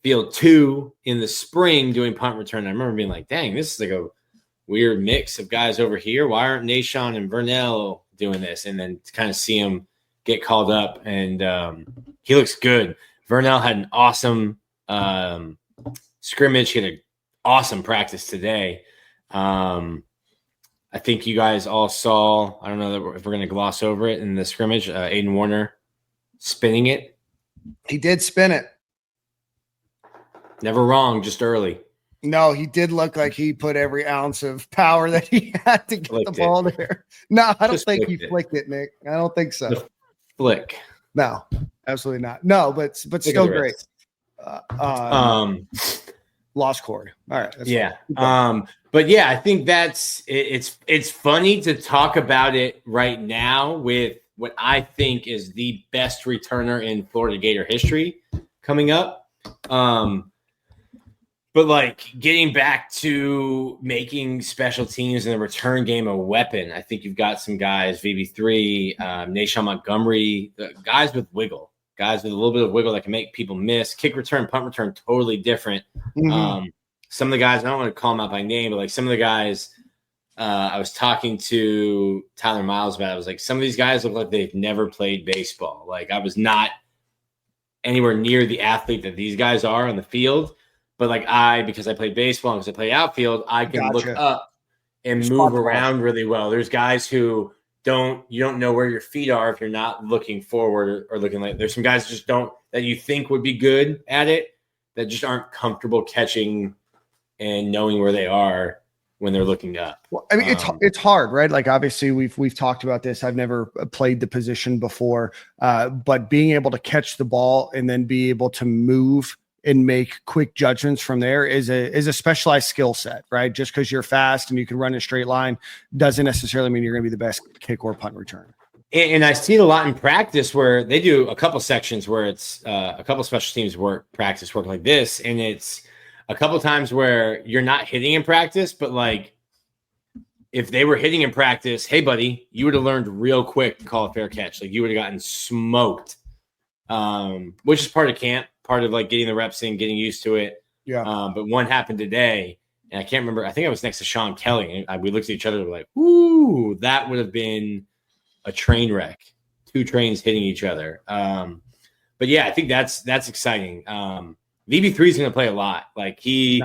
[SPEAKER 6] field 2 in the spring doing punt return. I remember being like, dang, this is a weird mix of guys over here. Why aren't Nashawn and Vernell doing this? And then to kind of see him get called up, and he looks good. Vernell had an awesome scrimmage. He had an awesome practice today. I think you guys all saw, I don't know if we're going to gloss over it in the scrimmage, Aiden Warner spinning it.
[SPEAKER 5] He did spin it.
[SPEAKER 6] Never wrong, just early.
[SPEAKER 5] No, he did look like he put every ounce of power that he had to get the ball there. No, I don't think he flicked it, Nick. I don't think so.
[SPEAKER 6] The flick.
[SPEAKER 5] No, absolutely not. No, but still great. Lost cord. All right.
[SPEAKER 6] Yeah. But yeah, I think it's funny to talk about it right now with what I think is the best returner in Florida Gator history coming up. But getting back to making special teams and the return game a weapon, I think you've got some guys, VB3, Nashawn Montgomery, the guys with wiggle, guys with a little bit of wiggle that can make people miss. Kick return, punt return, totally different. Mm-hmm. Some of the guys, I don't want to call them out by name, but some of the guys I was talking to Tyler Miles about, I was like, some of these guys look like they've never played baseball. I was not anywhere near the athlete that these guys are on the field. But because I played baseball and because I play outfield, I can look up and move around really well. There's guys who you don't know where your feet are if you're not looking forward or looking there's some guys just that you think would be good at it that just aren't comfortable catching and knowing where they are when they're looking up.
[SPEAKER 5] Well, I mean, it's hard, right? Obviously we've talked about this. I've never played the position before, but being able to catch the ball and then be able to move and make quick judgments from there is a specialized skill set, right? Just because you're fast and you can run a straight line doesn't necessarily mean you're going to be the best kick or punt returner.
[SPEAKER 6] And I see it a lot in practice where they do a couple sections where it's a couple special teams practice work like this. And it's a couple times where you're not hitting in practice, but if they were hitting in practice, hey buddy, you would have learned real quick to call a fair catch. You would have gotten smoked, which is part of camp. Part of getting the reps in, getting used to it. Yeah. But one happened today, and I can't remember. I think I was next to Sean Kelly, and we looked at each other and were like, "Ooh, that would have been a train wreck. 2 trains hitting each other." But yeah, I think that's exciting. VB3 is going to play a lot. He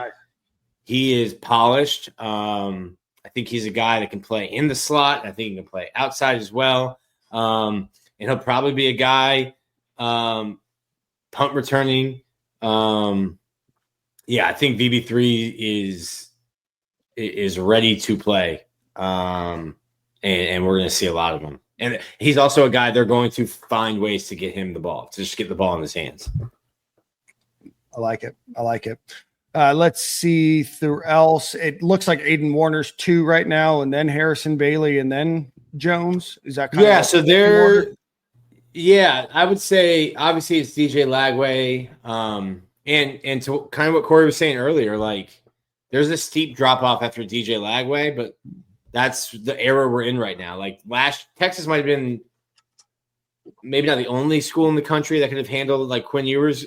[SPEAKER 6] is polished. I think he's a guy that can play in the slot. I think he can play outside as well. And he'll probably be a guy. Punt returning. I think VB3 is ready to play. And we're going to see a lot of them. And he's also a guy they're going to find ways to get him the ball, to just get the ball in his hands.
[SPEAKER 5] I like it. Let's see through else. It looks like Aiden Warner's 2 right now, and then Harrison Bailey, and then Jones. Is that kind of
[SPEAKER 6] so they're – yeah, I would say obviously it's DJ Lagway, and to kind of what Corey was saying earlier, there's a steep drop off after DJ Lagway, but that's the era we're in right now. Texas might have been maybe not the only school in the country that could have handled Quinn Ewers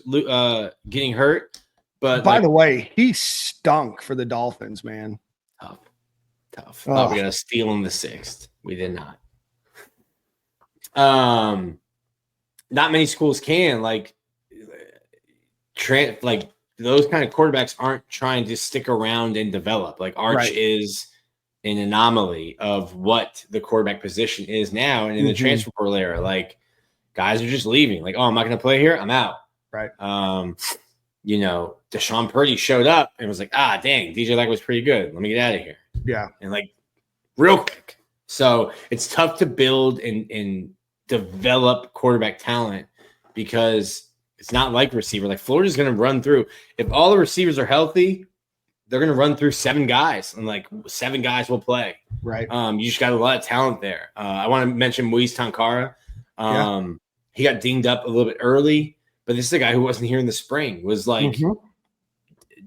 [SPEAKER 6] getting hurt. But
[SPEAKER 5] by the way, he stunk for the Dolphins, man.
[SPEAKER 6] Tough. Thought we got to steal in the 6th. We did not. Not many schools can those kind of quarterbacks aren't trying to stick around and develop. Like Arch is an anomaly of what the quarterback position is now. And in the transfer portal era, like guys are just leaving. Like, oh, I'm not going to play here. I'm out.
[SPEAKER 5] Right.
[SPEAKER 6] Deshaun Purdy showed up and was like, dang, DJ Lack was pretty good. Let me get out of here.
[SPEAKER 5] Yeah.
[SPEAKER 6] And like real quick. So it's tough to build and develop quarterback talent because it's not like receiver. Like Florida's going to run through. If all the receivers are healthy, they're going to run through 7 guys, and like 7 guys will play.
[SPEAKER 5] Right.
[SPEAKER 6] You just got a lot of talent there. I want to mention Moise Tankara. He got dinged up a little bit early, but this is a guy who wasn't here in the spring, was like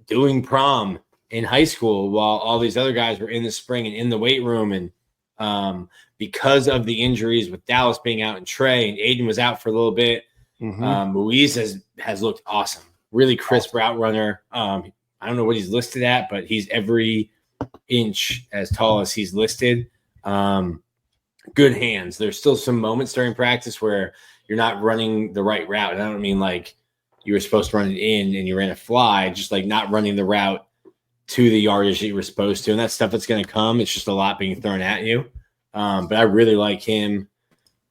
[SPEAKER 6] doing prom in high school while all these other guys were in the spring and in the weight room. And because of the injuries with Dallas being out and Trey and Aiden was out for a little bit, Moise has looked awesome. Really crisp route runner. I don't know what he's listed at, but he's every inch as tall as he's listed. Good hands. There's still some moments during practice where you're not running the right route. And I don't mean like you were supposed to run it in and you ran a fly, just like not running the route to the yardage that you were supposed to. And that's stuff that's going to come. It's just a lot being thrown at you. But I really like him.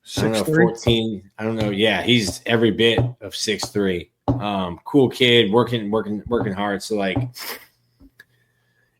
[SPEAKER 5] 6'3".
[SPEAKER 6] 14. I don't know. Yeah, he's every bit of 6'3". Cool kid, working hard. So like,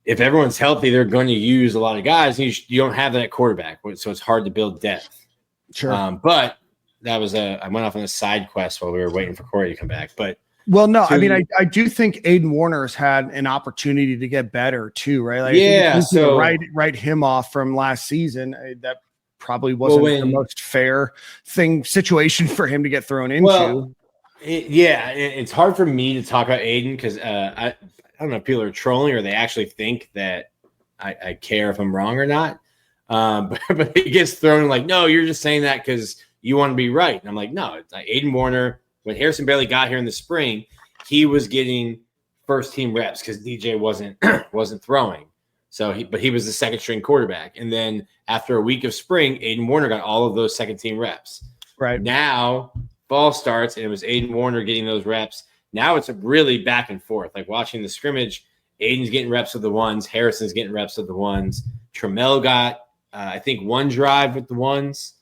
[SPEAKER 6] if everyone's healthy, they're going to use a lot of guys. You don't have that quarterback, so it's hard to build depth.
[SPEAKER 5] Sure.
[SPEAKER 6] But that was I went off on a side quest while we were waiting for Corey to come back. But
[SPEAKER 5] well, no, I mean, I do think Aiden Warner's had an opportunity to get better too, right? Like, so write him off from last season. That probably wasn't the most fair situation for him to get thrown into.
[SPEAKER 6] Well, it's hard for me to talk about Aiden because I don't know if people are trolling or they actually think that I care if I'm wrong or not. But it gets thrown like, no, you're just saying that because you want to be right. And I'm like, no, it's like Aiden Warner. When Harrison Bailey got here in the spring, he was getting first team reps because DJ wasn't throwing. So he was the second string quarterback. And then after a week of spring, Aiden Warner got all of those second team reps.
[SPEAKER 5] Right.
[SPEAKER 6] Now fall starts and it was Aiden Warner getting those reps. Now it's really back and forth. Like watching the scrimmage, Aiden's getting reps of the ones, Harrison's getting reps of the ones. Trammell got I think one drive with the ones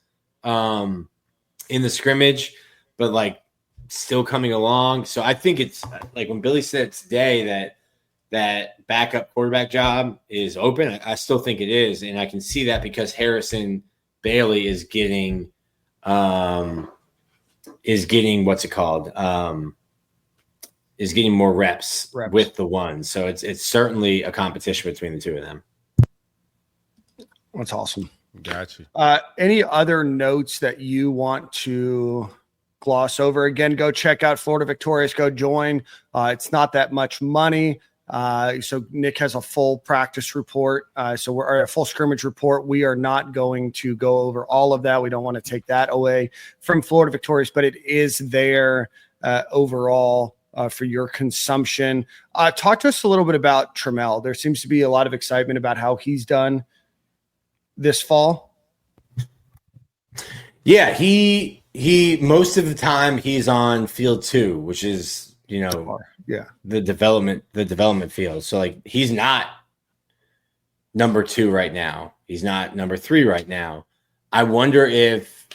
[SPEAKER 6] in the scrimmage, but like still coming along. So I think it's like when Billy said today that backup quarterback job is open, I still think it is. And I can see that because Harrison Bailey is getting what's it called? Is getting more reps with the ones. So it's certainly a competition between the two of them.
[SPEAKER 5] That's awesome.
[SPEAKER 1] Gotcha.
[SPEAKER 5] Any other notes that you want to gloss over? Again, go check out Florida Victorious. Go join. It's not that much money. So Nick has a full practice report. So we're a full scrimmage report. We are not going to go over all of that. We don't want to take that away from Florida Victorious, but it is there overall for your consumption. Talk to us a little bit about Trammell. There seems to be a lot of excitement about how he's done this fall. Yeah,
[SPEAKER 6] he most of the time he's on field 2, which is, the development field. So like he's not number 2 right now. He's not number 3 right now. I wonder if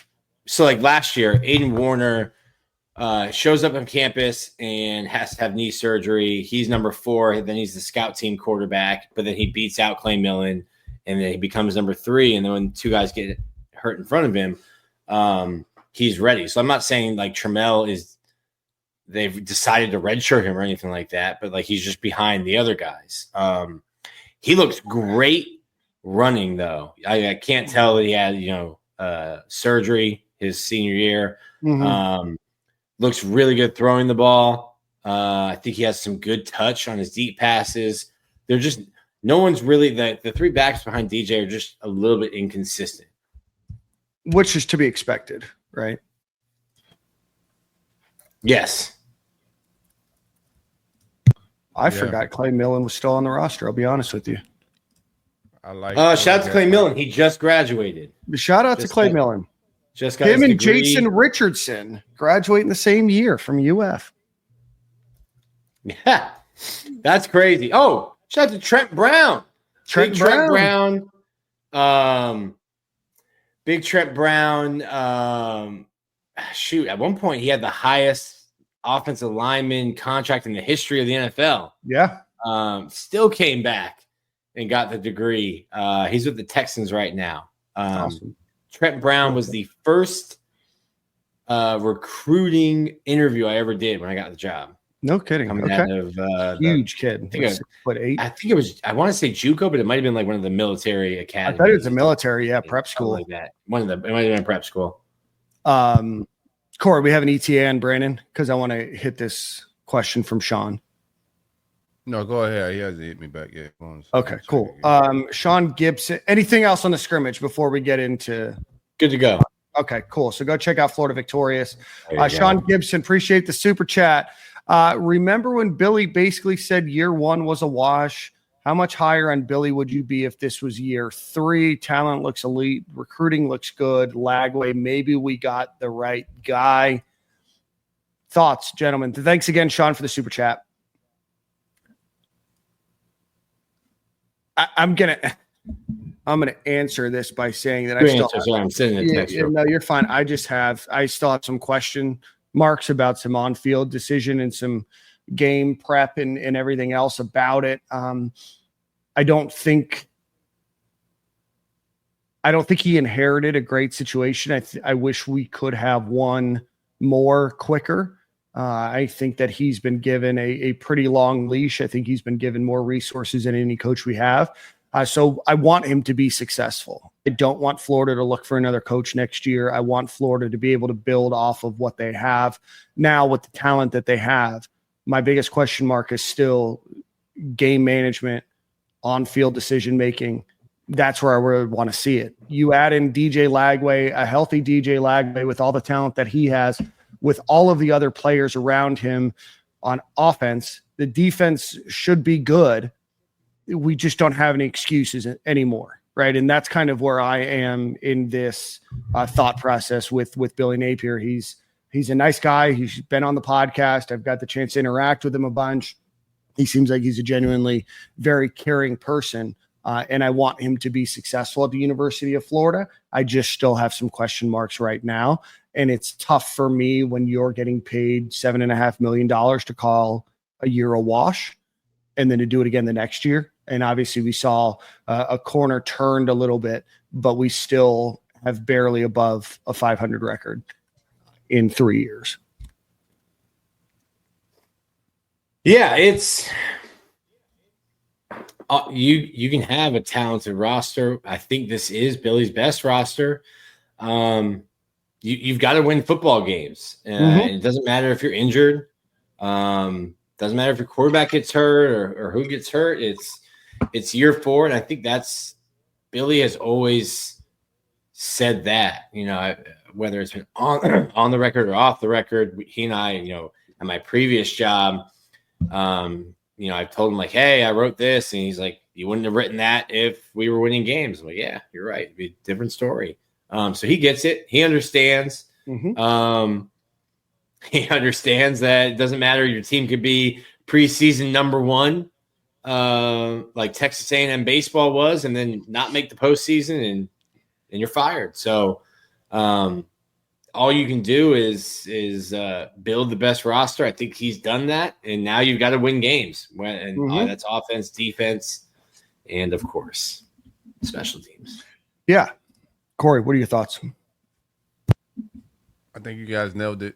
[SPEAKER 6] like last year, Aiden Warner shows up on campus and has to have knee surgery. He's number 4. Then he's the scout team quarterback, but then he beats out Clay Millen and then he becomes number 3. And then when 2 guys get hurt in front of him, he's ready. So I'm not saying like Trammell they've decided to redshirt him or anything like that, but like he's just behind the other guys. He looks great running though. I can't tell that he had, surgery his senior year. Looks really good throwing the ball. I think he has some good touch on his deep passes. They're just no one's really the 3 backs behind DJ are just a little bit inconsistent,
[SPEAKER 5] which is to be expected, right?
[SPEAKER 6] Yes.
[SPEAKER 5] I forgot Clay Millen was still on the roster. I'll be honest with you.
[SPEAKER 1] I like.
[SPEAKER 6] Shout out to Clay Millen. He just graduated.
[SPEAKER 5] Shout out to Clay Millen.
[SPEAKER 6] Just got
[SPEAKER 5] him and
[SPEAKER 6] degree.
[SPEAKER 5] Jason Richardson graduating the same year from UF.
[SPEAKER 6] Yeah, that's crazy. Oh, shout out to Trent Brown. Trent Brown. Big Trent Brown. Shoot, at one point he had the highest offensive lineman contract in the history of the NFL.
[SPEAKER 5] Yeah.
[SPEAKER 6] Still came back and got the degree. He's with the Texans right now.
[SPEAKER 5] Awesome.
[SPEAKER 6] Trent Brown was the first recruiting interview I ever did when I got the job.
[SPEAKER 5] No kidding.
[SPEAKER 6] Coming out of
[SPEAKER 5] huge kid.
[SPEAKER 6] I think it was. I want to say JUCO, but it might have been like one of the military academies.
[SPEAKER 5] I thought it was a military, prep school
[SPEAKER 6] like that. It might have been prep school.
[SPEAKER 5] Corey, we have an ETA on Brandon because I want to hit this question from Sean.
[SPEAKER 1] No, go ahead. He hasn't hit me back yet.
[SPEAKER 5] Okay, cool. Sean Gibson. Anything else on the scrimmage before we get into?
[SPEAKER 6] Good to go.
[SPEAKER 5] Okay, cool. So go check out Florida Victorious. Sean Gibson, appreciate the super chat. Remember when Billy basically said year one was a wash? How much higher on Billy would you be if this was year 3? Talent looks elite. Recruiting looks good. Lagway, maybe we got the right guy. Thoughts, gentlemen? Thanks again, Sean, for the super chat. I'm gonna answer this by saying that
[SPEAKER 6] I'm sending a text.
[SPEAKER 5] No, you're fine. I still have some question marks about some on-field decision and some game prep and everything else about it. I don't think he inherited a great situation. I wish we could have won more quicker. I think that he's been given a pretty long leash. I think he's been given more resources than any coach we have. So I want him to be successful. I don't want Florida to look for another coach next year. I want Florida to be able to build off of what they have now with the talent that they have. My biggest question mark is still game management, on-field decision-making. That's where I really want to see it. You add in DJ Lagway, a healthy DJ Lagway with all the talent that he has, with all of the other players around him on offense, the defense should be good. We just don't have any excuses anymore, right? And that's kind of where I am in this thought process with Billy Napier. He's a nice guy. He's been on the podcast. I've got the chance to interact with him a bunch. He seems like he's a genuinely very caring person, and I want him to be successful at the University of Florida. I just still have some question marks right now, and it's tough for me when you're getting paid $7.5 million to call a year a wash and then to do it again the next year. And obviously we saw a corner turned a little bit, but we still have barely above a 500 record in 3 years.
[SPEAKER 6] Yeah, it's you can have a talented roster. I think this is Billy's best roster. You've got to win football games. It doesn't matter if you're injured. Doesn't matter if your quarterback gets hurt or who gets hurt. It's year 4, and I think that's Billy has always said that. You know, whether it's been on the record or off the record, he and I, you know, at my previous job, you know, I told him like, hey, I wrote this, and he's like, you wouldn't have written that if we were winning games. I'm like, yeah, you're right. It'd be a different story. So he gets it. He understands. He understands that it doesn't matter. Your team could be preseason number 1, like Texas A&M baseball was, and then not make the postseason, and you're fired. So all you can do is build the best roster. I think he's done that, and now you've got to win games. And that's offense, defense, and of course, special teams.
[SPEAKER 5] Yeah, Corey, what are your thoughts?
[SPEAKER 1] I think you guys nailed it.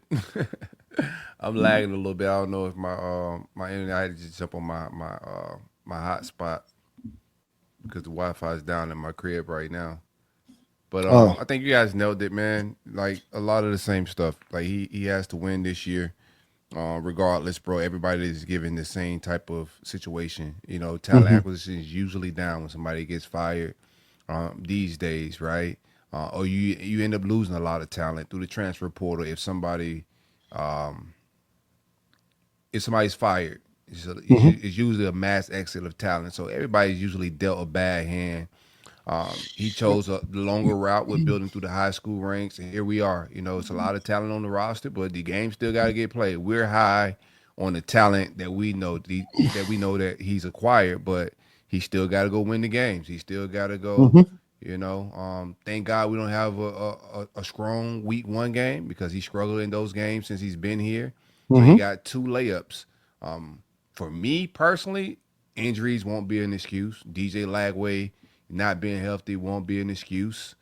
[SPEAKER 1] I'm lagging a little bit. I don't know if my internet, I had to just jump on my hotspot because the Wi-Fi is down in my crib right now. But I think you guys nailed it, man. Like a lot of the same stuff. Like he has to win this year, regardless, bro. Everybody is given the same type of situation. You know, talent acquisition is usually down when somebody gets fired these days, right? Or you end up losing a lot of talent through the transfer portal. If somebody's fired, it's usually a mass exit of talent. So everybody's usually dealt a bad hand. He chose the longer route with building through the high school ranks, and here we are. You know, it's a lot of talent on the roster, but the game still got to get played. We're high. on the talent that we know that he's acquired, but he still got to go win the games. He still got to go. Thank God we don't have a strong week 1 game because he struggled in those games since he's been here. So he got 2 layups. For me personally, injuries won't be an excuse. DJ Lagway not being healthy won't be an excuse.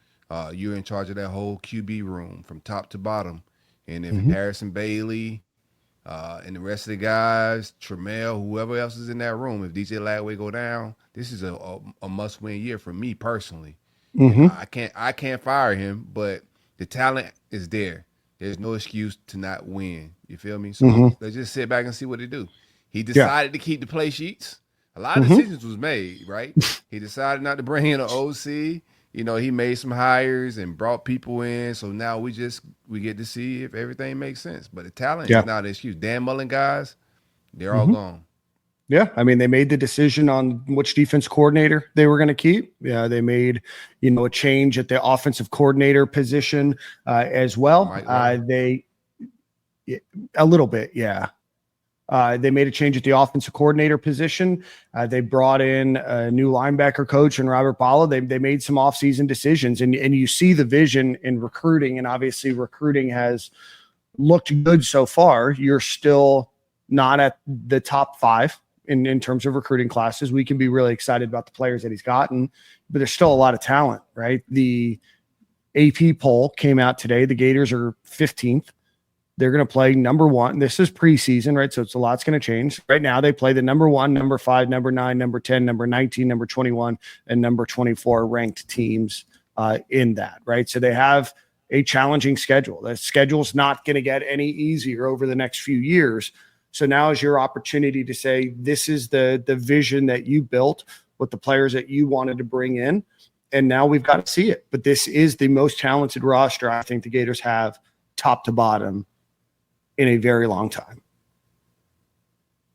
[SPEAKER 1] You're in charge of that whole QB room from top to bottom. And if Harrison Bailey and the rest of the guys, Trammell, whoever else is in that room, if DJ Lagway go down, this is a must-win year for me personally. I can't fire him, but the talent is there. There's no excuse to not win. You feel me? So let's just sit back and see what they do. He decided to keep the play sheets. A lot of decisions was made, right? He decided not to bring in an OC. He made some hires and brought people in. So now we get to see if everything makes sense. But the talent is not an excuse. Dan Mullen guys, they're all gone.
[SPEAKER 5] Yeah, I mean, they made the decision on which defense coordinator they were going to keep. Yeah, they made, a change at the offensive coordinator position as well. A little bit, yeah. They made a change at the offensive coordinator position. They brought in a new linebacker coach and Robert Bala. They made some offseason decisions, and you see the vision in recruiting, and obviously recruiting has looked good so far. You're still not at the top 5 in terms of recruiting classes. We can be really excited about the players that he's gotten, but there's still a lot of talent, right? The AP poll came out today. The Gators are 15th. They're going to play number 1. This is preseason, right? So it's a lot's going to change. Right now, they play the number 1, number 5, number 9, number 10, number 19, number 21, and number 24 ranked teams in that, right? So they have a challenging schedule. The schedule's not going to get any easier over the next few years. So now is your opportunity to say, this is the vision that you built with the players that you wanted to bring in. And now we've got to see it. But this is the most talented roster I think the Gators have top to bottom in a very long time,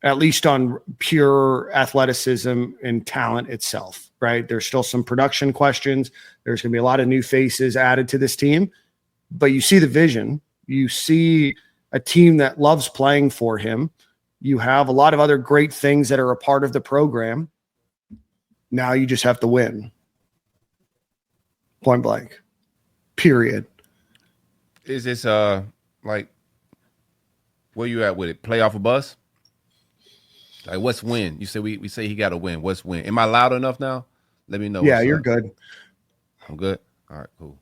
[SPEAKER 5] at least on pure athleticism and talent itself, right? There's still some production questions. There's going to be a lot of new faces added to this team, but you see the vision. You see a team that loves playing for him. You have a lot of other great things that are a part of the program. Now you just have to win. Point blank. Period.
[SPEAKER 1] Is this where you at with it? Play off a bus? Like, what's win? You say we say he got to win. What's win? Am I loud enough now? Let me know.
[SPEAKER 5] Yeah, you're good.
[SPEAKER 1] I'm good. All right, cool.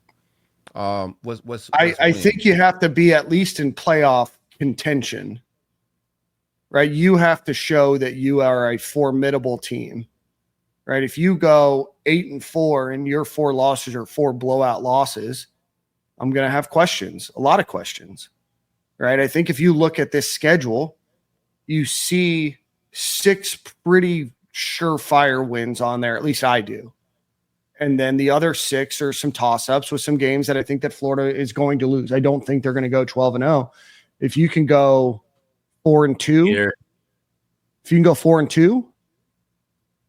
[SPEAKER 1] What's
[SPEAKER 5] I think you have to be at least in playoff contention, right? You have to show that you are a formidable team, right? If you go 8-4 and your 4 losses are 4 blowout losses, I'm going to have questions, a lot of questions, right? I think if you look at this schedule, you see 6 pretty surefire wins on there. At least I do. And then the other 6 are some toss-ups with some games that I think that Florida is going to lose. I don't think they're going to go 12-0. If you can go 4-2, if you can go 4-2,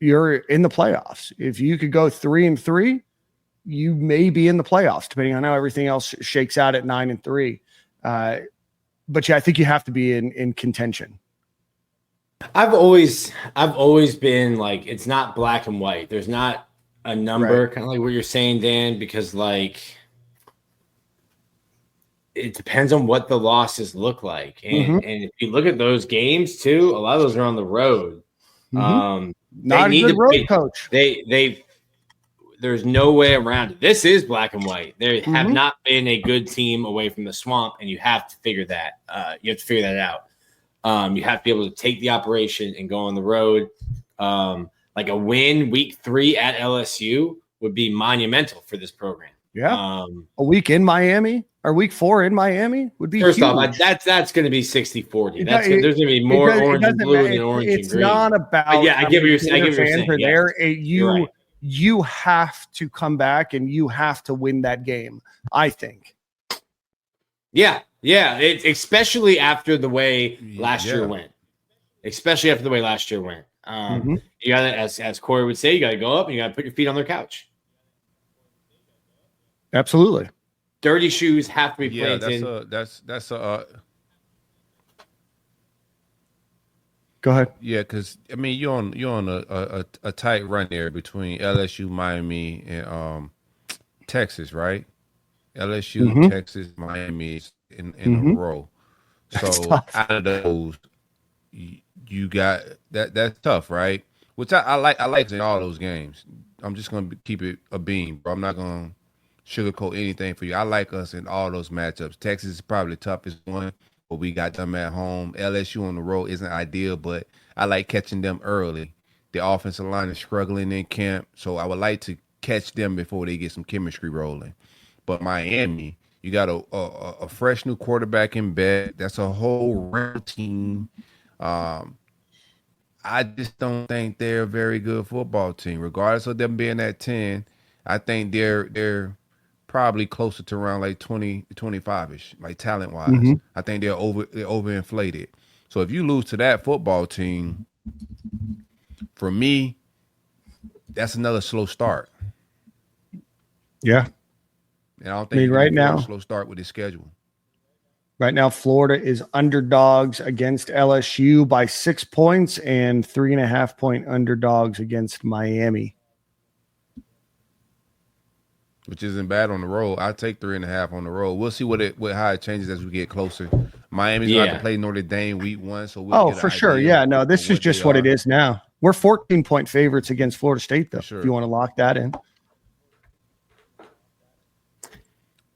[SPEAKER 5] you're in the playoffs. If you could go 3-3, you may be in the playoffs, depending on how everything else shakes out at 9-3. But yeah, I think you have to be in contention.
[SPEAKER 6] I've always been like, it's not black and white. There's not a number, kind of like what you're saying, Dan, because like it depends on what the losses look like. And if you look at those games too, a lot of those are on the road.
[SPEAKER 5] Not a good road coach.
[SPEAKER 6] There's no way around it. This is black and white. There have not been a good team away from the swamp, and you have to figure that. You have to figure that out. You have to be able to take the operation and go on the road. Like a win week 3 at LSU would be monumental for this program.
[SPEAKER 5] Yeah. A week in Miami or week 4 in Miami would be
[SPEAKER 6] first
[SPEAKER 5] huge.
[SPEAKER 6] off, that's going to be 60-40. There's going to be more orange and blue than orange and green.
[SPEAKER 5] It's not about
[SPEAKER 6] I get what you're saying.
[SPEAKER 5] You have to come back and you have to win that game, I think.
[SPEAKER 6] Yeah. Especially after the way last year went. You got to, as Corey would say, you got to go up and you got to put your feet on their couch.
[SPEAKER 5] Absolutely.
[SPEAKER 6] Dirty shoes have to be planted.
[SPEAKER 5] Go ahead.
[SPEAKER 1] Yeah, because I mean you're on a tight run there between LSU, Miami, and Texas, right? LSU,
[SPEAKER 5] Mm-hmm.
[SPEAKER 1] Texas, Miami in a
[SPEAKER 5] Mm-hmm.
[SPEAKER 1] row.
[SPEAKER 5] That's
[SPEAKER 1] So
[SPEAKER 5] tough.
[SPEAKER 1] out of those, you got that. That's tough, right? Which I like. I like in all those games. I'm just gonna keep it a beam, bro. I'm not gonna sugarcoat anything for you. I like us in all those matchups. Texas is probably the toughest one, but we got them at home. LSU on the road isn't ideal, but I like catching them early. The offensive line is struggling in camp, so I would like to catch them before they get some chemistry rolling. But Miami, you got a fresh new quarterback in bed. That's a whole real team. Um, I just don't think they're a very good football team, regardless of them being at 10. I think they're probably closer to around like 20 to 25-ish, like talent wise.
[SPEAKER 5] Mm-hmm.
[SPEAKER 1] I think they're overinflated. So if you lose to that football team, for me, that's another slow start.
[SPEAKER 5] Yeah.
[SPEAKER 1] And I don't
[SPEAKER 5] I
[SPEAKER 1] think
[SPEAKER 5] mean,
[SPEAKER 1] you can
[SPEAKER 5] right
[SPEAKER 1] afford
[SPEAKER 5] now,
[SPEAKER 1] a slow start with this schedule.
[SPEAKER 5] Right now, Florida is underdogs against LSU by 6 points and 3.5 point underdogs against Miami.
[SPEAKER 1] Which isn't bad on the road. I take 3.5 on the road. We'll see how it changes as we get closer. Miami's gonna have to play Notre Dame week 1, so we'll get an
[SPEAKER 5] for sure.
[SPEAKER 1] idea
[SPEAKER 5] Yeah, no,
[SPEAKER 1] of
[SPEAKER 5] this is just
[SPEAKER 1] they
[SPEAKER 5] what
[SPEAKER 1] are.
[SPEAKER 5] it is now. We're 14-point favorites against Florida State, though.
[SPEAKER 1] For sure.
[SPEAKER 5] If you want to lock that in.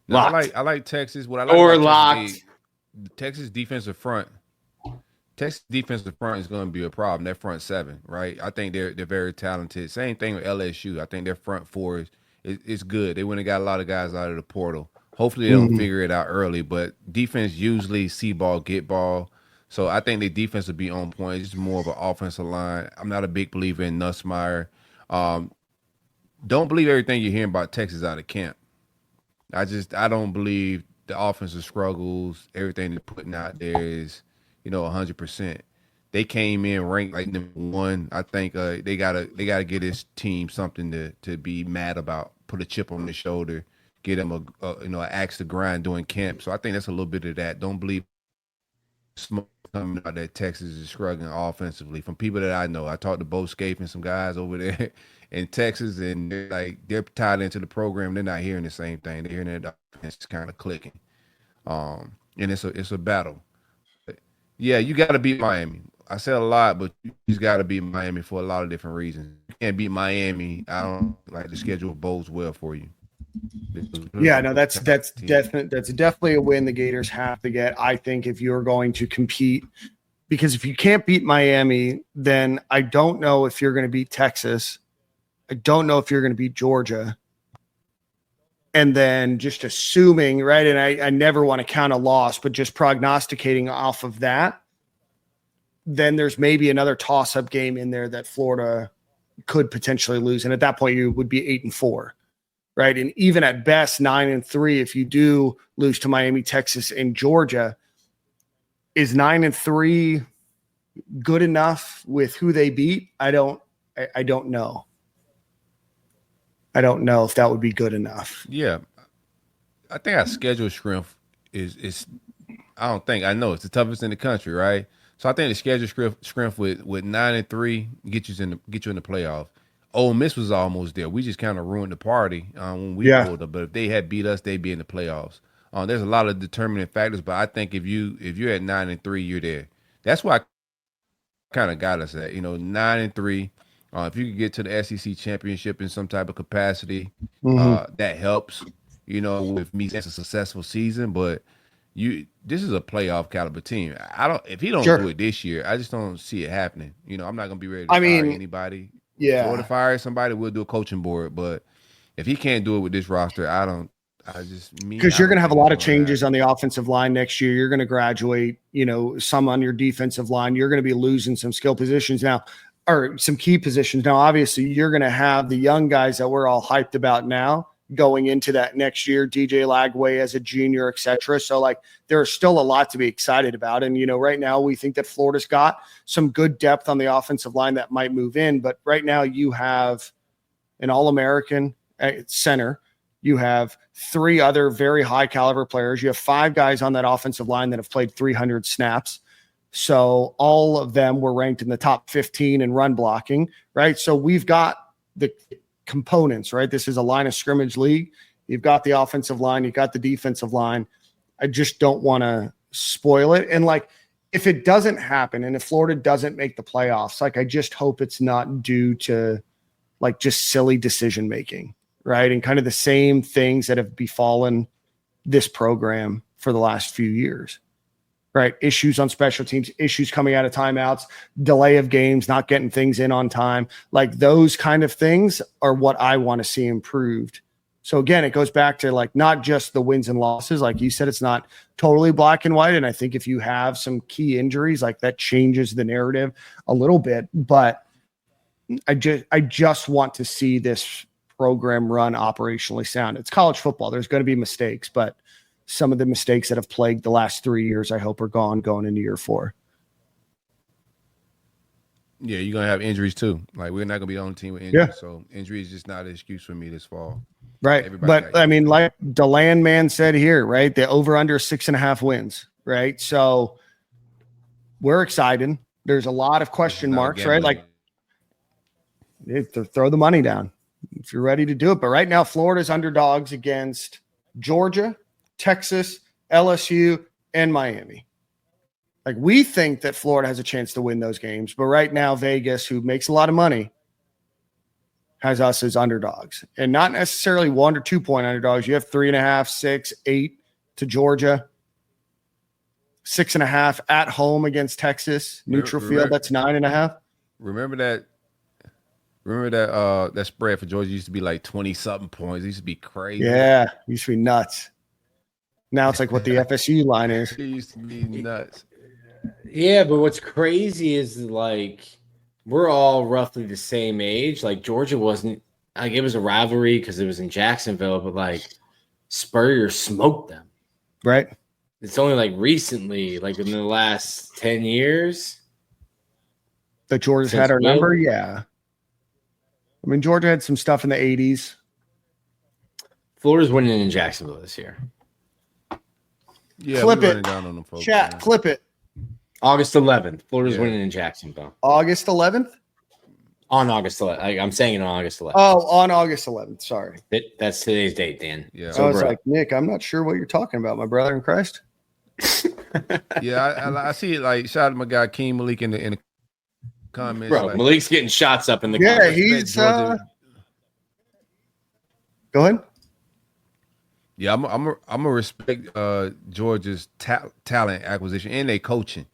[SPEAKER 1] No, I like Texas. What I like about Texas, Texas defensive front. Texas defensive front is going to be a problem. That front seven, right? I think they're very talented. Same thing with LSU. I think their front four is good. They went and got a lot of guys out of the portal. Hopefully they don't figure it out early, but defense usually see ball, get ball. So I think the defense will be on point. It's just more of an offensive line. I'm not a big believer in Nussmeier. Don't believe everything you're hearing about Texas out of camp. I don't believe the offensive struggles, everything they're putting out there is, 100%. They came in ranked like number 1. I think they gotta get this team something to be mad about. Put a chip on their shoulder, get them an axe to grind during camp. So I think that's a little bit of that. Don't believe smoke coming out that Texas is struggling offensively. From people that I know, I talked to Bo Scape and some guys over there in Texas, and they're tied into the program. They're not hearing the same thing. They're hearing that offense kind of clicking. And it's a battle. But yeah, you got to beat Miami. I said a lot, but you just got to beat Miami for a lot of different reasons. You can't beat Miami. I don't like the schedule bodes well for you.
[SPEAKER 5] Yeah, no, that's definitely a win the Gators have to get. I think if you're going to compete, because if you can't beat Miami, then I don't know if you're going to beat Texas. I don't know if you're going to beat Georgia. And then just assuming, right, and I never want to count a loss, but just prognosticating off of that, then there's maybe another toss-up game in there that Florida could potentially lose. And at that point, you would be 8-4. Right. And even at best 9-3, if you do lose to Miami, Texas, and Georgia, is 9-3 good enough with who they beat? I don't know. I don't know if that would be good enough.
[SPEAKER 1] Yeah. I think our schedule strength is I know it's the toughest in the country, right? So I think the schedule strength with 9-3 get you in the playoff. Ole Miss was almost there. We just kind of ruined the party when we pulled up. But if they had beat us, they'd be in the playoffs. There's a lot of determining factors, but I think if you're at 9-3, you're there. That's why I kind of got us at 9-3. If you could get to the SEC championship in some type of capacity, that helps. With me, it's a successful season. But this is a playoff caliber team. If he don't do it this year, I just don't see it happening. I'm not gonna be ready to fire anybody.
[SPEAKER 5] Yeah.
[SPEAKER 1] Florida fire somebody, we'll do a coaching board. But if he can't do it with this roster,
[SPEAKER 5] because you're going to have a lot of changes on the offensive line next year. You're going to graduate, some on your defensive line. You're going to be losing some skill positions now, or some key positions. Now, obviously, you're going to have the young guys that we're all hyped about now going into that next year, DJ Lagway as a junior, et cetera. So, there's still a lot to be excited about. And, right now we think that Florida's got some good depth on the offensive line that might move in. But right now you have an All-American center. You have 3 other very high caliber players. You have 5 guys on that offensive line that have played 300 snaps. So all of them were ranked in the top 15 in run blocking, right? So we've got the components, right? This is a line of scrimmage league. You've got the offensive line, you've got the defensive line. I just don't want to spoil it. And like, if it doesn't happen and if Florida doesn't make the playoffs, like, I just hope it's not due to like just silly decision making, right? And kind of the same things that have befallen this program for the last few years, right? Issues on special teams, issues coming out of timeouts, delay of games, not getting things in on time. Like, those kind of things are what I want to see improved. So again, it goes back to like not just the wins and losses. Like you said, it's not totally black and white. And I think if you have some key injuries, like that changes the narrative a little bit. But I just want to see this program run operationally sound. It's college football. There's going to be mistakes, but some of the mistakes that have plagued the last 3 years, I hope are gone going into year 4.
[SPEAKER 1] Yeah, you're going to have injuries too. Like, we're not going to be on the team with injuries.
[SPEAKER 5] Yeah.
[SPEAKER 1] So injury is just not an excuse for me this fall.
[SPEAKER 5] Right.
[SPEAKER 1] Everybody
[SPEAKER 5] But I mean, like DeLand man said here, right? The over under 6.5 wins, right? So we're excited. There's a lot of question marks, right? Like, throw the money down if you're ready to do it. But right now, Florida's underdogs against Georgia, Texas, LSU, and Miami. Like, we think that Florida has a chance to win those games, but right now Vegas, who makes a lot of money, has us as underdogs, and not necessarily 1 or 2 point underdogs. You have 3.5, 6, 8 to Georgia, 6.5 at home against Texas, neutral field. That's 9.5.
[SPEAKER 1] Remember that spread for Georgia used to be like 20 something points. It used to be crazy.
[SPEAKER 5] Yeah, it used to be nuts. Now it's like what the FSU line is.
[SPEAKER 1] It used to be nuts.
[SPEAKER 6] Yeah, but what's crazy is like we're all roughly the same age. Like, Georgia wasn't like, it was a rivalry because it was in Jacksonville, but like Spurrier smoked them.
[SPEAKER 5] Right.
[SPEAKER 6] It's only like recently, like in the last 10 years,
[SPEAKER 5] that Georgia's had our number. Yeah. I mean, Georgia had some stuff in the 80s.
[SPEAKER 6] Florida's winning in Jacksonville this year.
[SPEAKER 1] Yeah,
[SPEAKER 5] clip
[SPEAKER 1] we're
[SPEAKER 5] it.
[SPEAKER 1] running down on them folks,
[SPEAKER 5] Chat,
[SPEAKER 1] man.
[SPEAKER 5] clip it.
[SPEAKER 6] August 11th. Florida's winning in Jacksonville.
[SPEAKER 5] August 11th?
[SPEAKER 6] On August 11th. I'm saying it on August 11th.
[SPEAKER 5] Oh, on August 11th. Sorry.
[SPEAKER 6] That's today's date, Dan.
[SPEAKER 1] Yeah.
[SPEAKER 5] I was like, Nick, I'm not sure what you're talking about, my brother in Christ.
[SPEAKER 1] Yeah, I see it. Like, shout out to my guy King Malik in the comments.
[SPEAKER 6] Bro,
[SPEAKER 1] like,
[SPEAKER 6] Malik's getting shots up in the
[SPEAKER 5] Yeah,
[SPEAKER 6] comments.
[SPEAKER 5] he's
[SPEAKER 1] Georgia.
[SPEAKER 5] Go ahead.
[SPEAKER 1] Yeah, I'm gonna respect Georgia's talent acquisition and their coaching.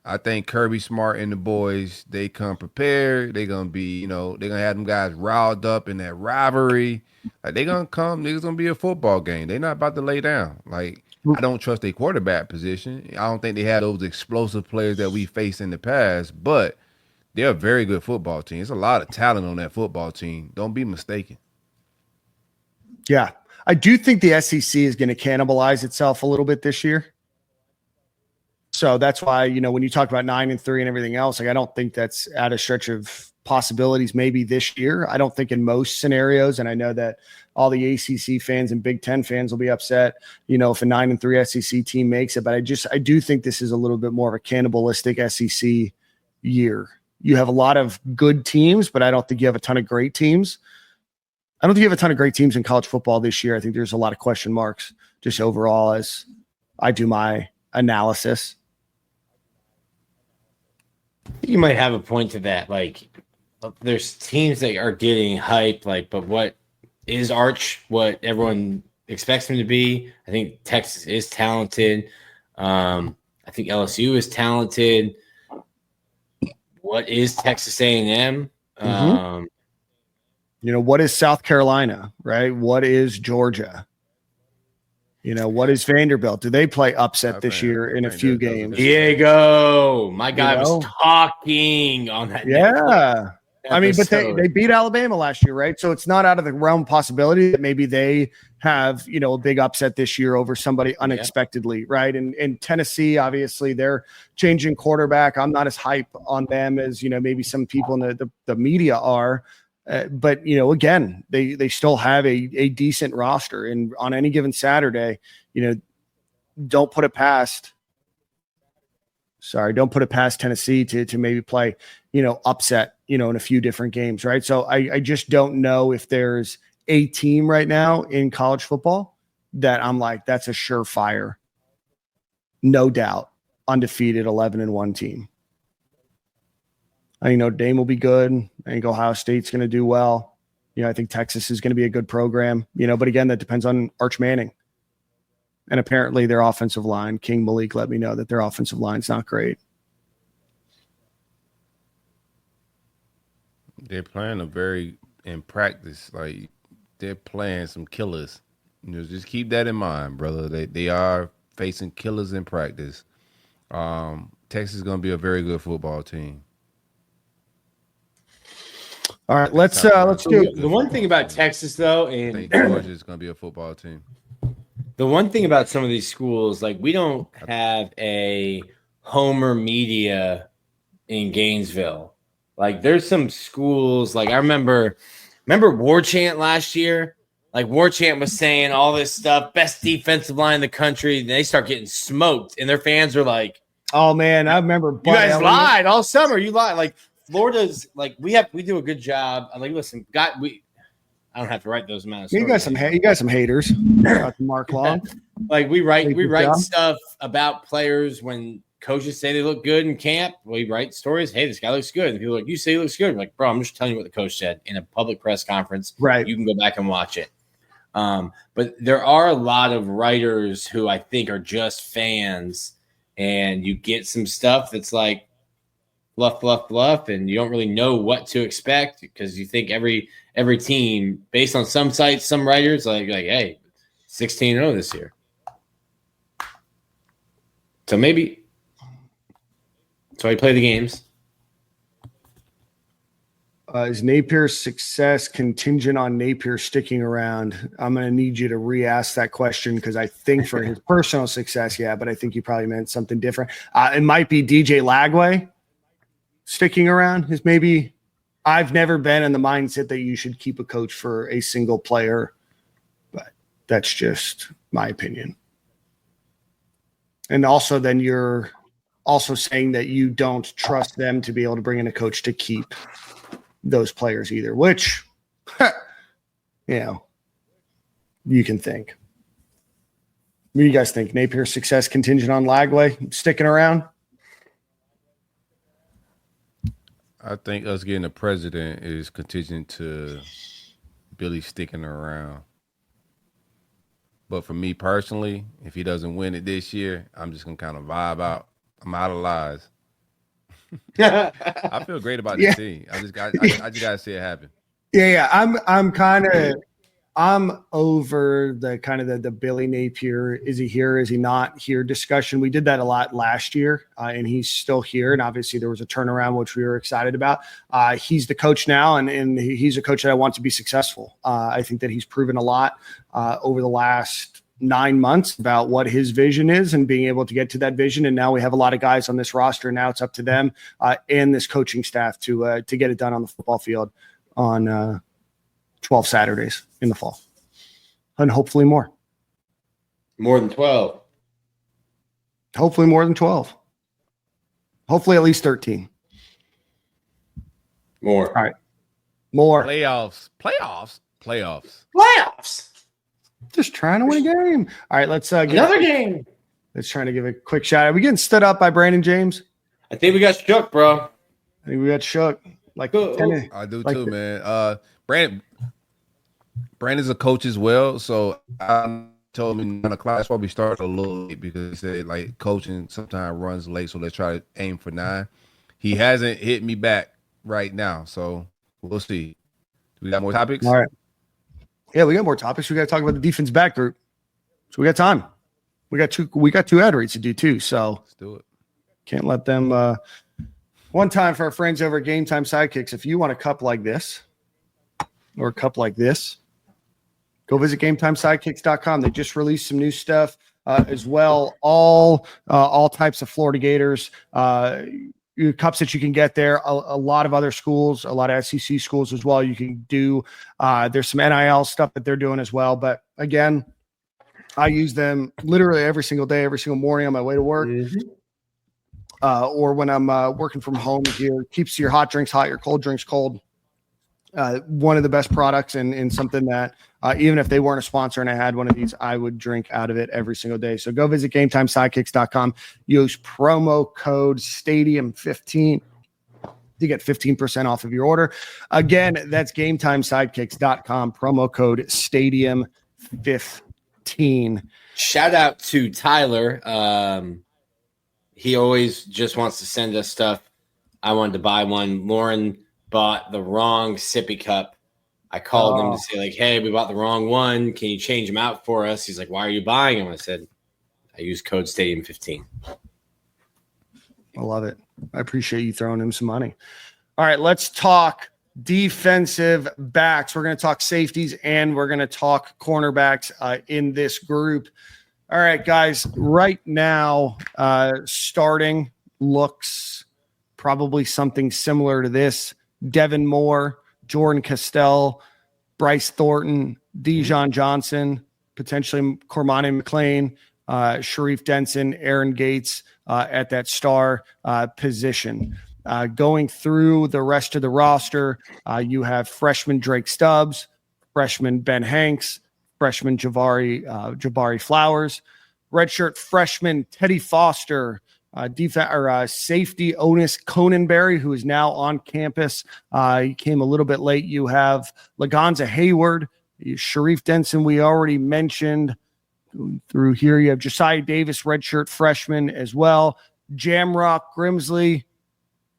[SPEAKER 1] I think Kirby Smart and the boys, they come prepared. They're gonna be, they're gonna have them guys riled up in that rivalry. Like, they're gonna come. Niggas gonna be a football game. They're not about to lay down. Like, I don't trust their quarterback position. I don't think they had those explosive players that we faced in the past, but they're a very good football team. There's a lot of talent on that football team. Don't be mistaken.
[SPEAKER 5] Yeah. I do think the SEC is going to cannibalize itself a little bit this year. So that's why, when you talk about 9-3 and everything else, like, I don't think that's at a stretch of possibilities maybe this year. I don't think in most scenarios, and I know that all the ACC fans and Big Ten fans will be upset, if a 9-3 SEC team makes it. But I do think this is a little bit more of a cannibalistic SEC year. You have a lot of good teams, but I don't think you have a ton of great teams. I don't think you have a ton of great teams in college football this year. I think there's a lot of question marks just overall as I do my analysis.
[SPEAKER 6] You might have a point to that. Like, there's teams that are getting hyped, like, but what is Arch what everyone expects him to be? I think Texas is talented. I think LSU is talented. What is Texas A&M?
[SPEAKER 5] What is South Carolina, right? What is Georgia? What is Vanderbilt? Do they play upset this year in a few games?
[SPEAKER 6] Diego, my guy was talking on that.
[SPEAKER 5] Yeah. I mean, but they beat Alabama last year, right? So it's not out of the realm of possibility that maybe they have, a big upset this year over somebody unexpectedly, right? And Tennessee, obviously, they're changing quarterback. I'm not as hype on them as, maybe some people in the media are. But, again, they still have a decent roster. And on any given Saturday, don't put it past Sorry, don't put it past Tennessee to maybe play, upset, in a few different games, right? So I just don't know if there's a team right now in college football that I'm like, that's a surefire, no doubt, undefeated 11-1 team. I think Notre Dame will be good. I think Ohio State's going to do well. I think Texas is going to be a good program, but again, that depends on Arch Manning. And apparently their offensive line, King Malik let me know that their offensive line's not great.
[SPEAKER 1] They're playing in practice, like they're playing some killers. Just keep that in mind, brother. They are facing killers in practice. Texas is going to be a very good football team.
[SPEAKER 5] All right, let's do
[SPEAKER 6] the one thing about Texas though, and
[SPEAKER 1] Georgia is going to be a football team.
[SPEAKER 6] The one thing about some of these schools, like we don't have a Homer media in Gainesville. Like there's some schools, like I remember War Chant last year. Like War Chant was saying all this stuff, best defensive line in the country. They start getting smoked, and their fans are like,
[SPEAKER 5] "Oh man, I remember
[SPEAKER 6] you guys lied all summer. You lied." Like Florida's, like we do a good job. I'm like, listen, I don't have to write those amounts.
[SPEAKER 5] You got some haters. Mark Long.
[SPEAKER 6] Like we write stuff about players when coaches say they look good in camp. We write stories. Hey, this guy looks good. And people are like, you say he looks good. I'm like, bro, I'm just telling you what the coach said in a public press conference.
[SPEAKER 5] Right.
[SPEAKER 6] You can go back and watch it. But there are a lot of writers who I think are just fans, and you get some stuff that's like bluff, and you don't really know what to expect because you think every team, based on some sites, some writers, like hey, 16-0 this year. So maybe so I play the games.
[SPEAKER 5] Is Napier's success contingent on Napier sticking around? I'm going to need you to re-ask that question because I think for his personal success, yeah, but I think you probably meant something different. It might be DJ Lagway sticking around. Is maybe I've never been in the mindset that you should keep a coach for a single player, but that's just my opinion. And also then you're also saying that you don't trust them to be able to bring in a coach to keep those players either, which, you can think. What do you guys think? Napier's success contingent on Lagway sticking around?
[SPEAKER 1] I think us getting a president is contingent to Billy sticking around. But for me personally, if he doesn't win it this year, I'm just going to kind of vibe out. I'm out of lies. I feel great about this team. I just got to see it happen.
[SPEAKER 5] Yeah. I'm over the kind of the Billy Napier, is he here, is he not here discussion. We did that a lot last year, and he's still here. And obviously there was a turnaround, which we were excited about. He's the coach now, and he's a coach that I want to be successful. I think that he's proven a lot over the last 9 months about what his vision is and being able to get to that vision. And now we have a lot of guys on this roster. Now it's up to them and this coaching staff to get it done on the football field on 12 Saturdays in the fall, and hopefully more
[SPEAKER 6] than 12.
[SPEAKER 5] Hopefully more than 12. Hopefully at least 13.
[SPEAKER 6] More.
[SPEAKER 5] All right. More.
[SPEAKER 1] Playoffs.
[SPEAKER 5] Just trying to win a game. All right, let's get
[SPEAKER 6] another game.
[SPEAKER 5] Let's try to give a quick shout out. Are we getting stood up by Brandon James?
[SPEAKER 6] I think we got shook, bro.
[SPEAKER 5] I think we got shook.
[SPEAKER 1] I do too, man. Brandon's a coach as well, so I told him the class probably started a little late because he said like coaching sometimes runs late, so let's try to aim for 9. He hasn't hit me back right now, so we'll see. Do we got more topics?
[SPEAKER 5] All right. Yeah, we got more topics. We got to talk about the defense back group. So we got time. We got two ad reads to do too. So
[SPEAKER 1] let's do it.
[SPEAKER 5] Can't let them. One time for our friends over at Game Time Sidekicks, if you want a cup like this or a cup like this, go visit GameTimeSidekicks.com. They just released some new stuff as well. All types of Florida Gators. Cups that you can get there, a lot of other schools, a lot of SEC schools as well. You can do, there's some NIL stuff that they're doing as well. But again, I use them literally every single day, every single morning on my way to work. or when I'm working from home here. Keeps your hot drinks hot, your cold drinks cold. One of the best products and something that even if they weren't a sponsor and I had one of these, I would drink out of it every single day. So go visit GameTimeSidekicks.com. Use promo code Stadium15 to get 15% off of your order. Again, that's GameTimeSidekicks.com. Promo code Stadium15.
[SPEAKER 6] Shout out to Tyler. He always just wants to send us stuff. I wanted to buy one. Lauren bought the wrong sippy cup. I called him to say, like, hey, we bought the wrong one. Can you change them out for us? He's like, why are you buying them? I said, I use code Stadium15.
[SPEAKER 5] I love it. I appreciate you throwing him some money. All right, let's talk defensive backs. We're going to talk safeties and we're going to talk cornerbacks in this group. All right, guys, right now, starting looks probably something similar to this. Devin Moore, Jordan Castell, Bryce Thornton, Dijon Johnson, potentially Cormani McLean, Sharif Denson, Aaron Gates at that star position. Going through the rest of the roster, you have freshman Drake Stubbs, freshman Ben Hanks, freshman Jabari Flowers, redshirt freshman Teddy Foster, safety Otis Conanberry, who is now on campus. He came a little bit late. You have Lagonza Hayward, Sharif Denson, we already mentioned. Going through here, you have Josiah Davis, redshirt freshman as well. Jamrock Grimsley,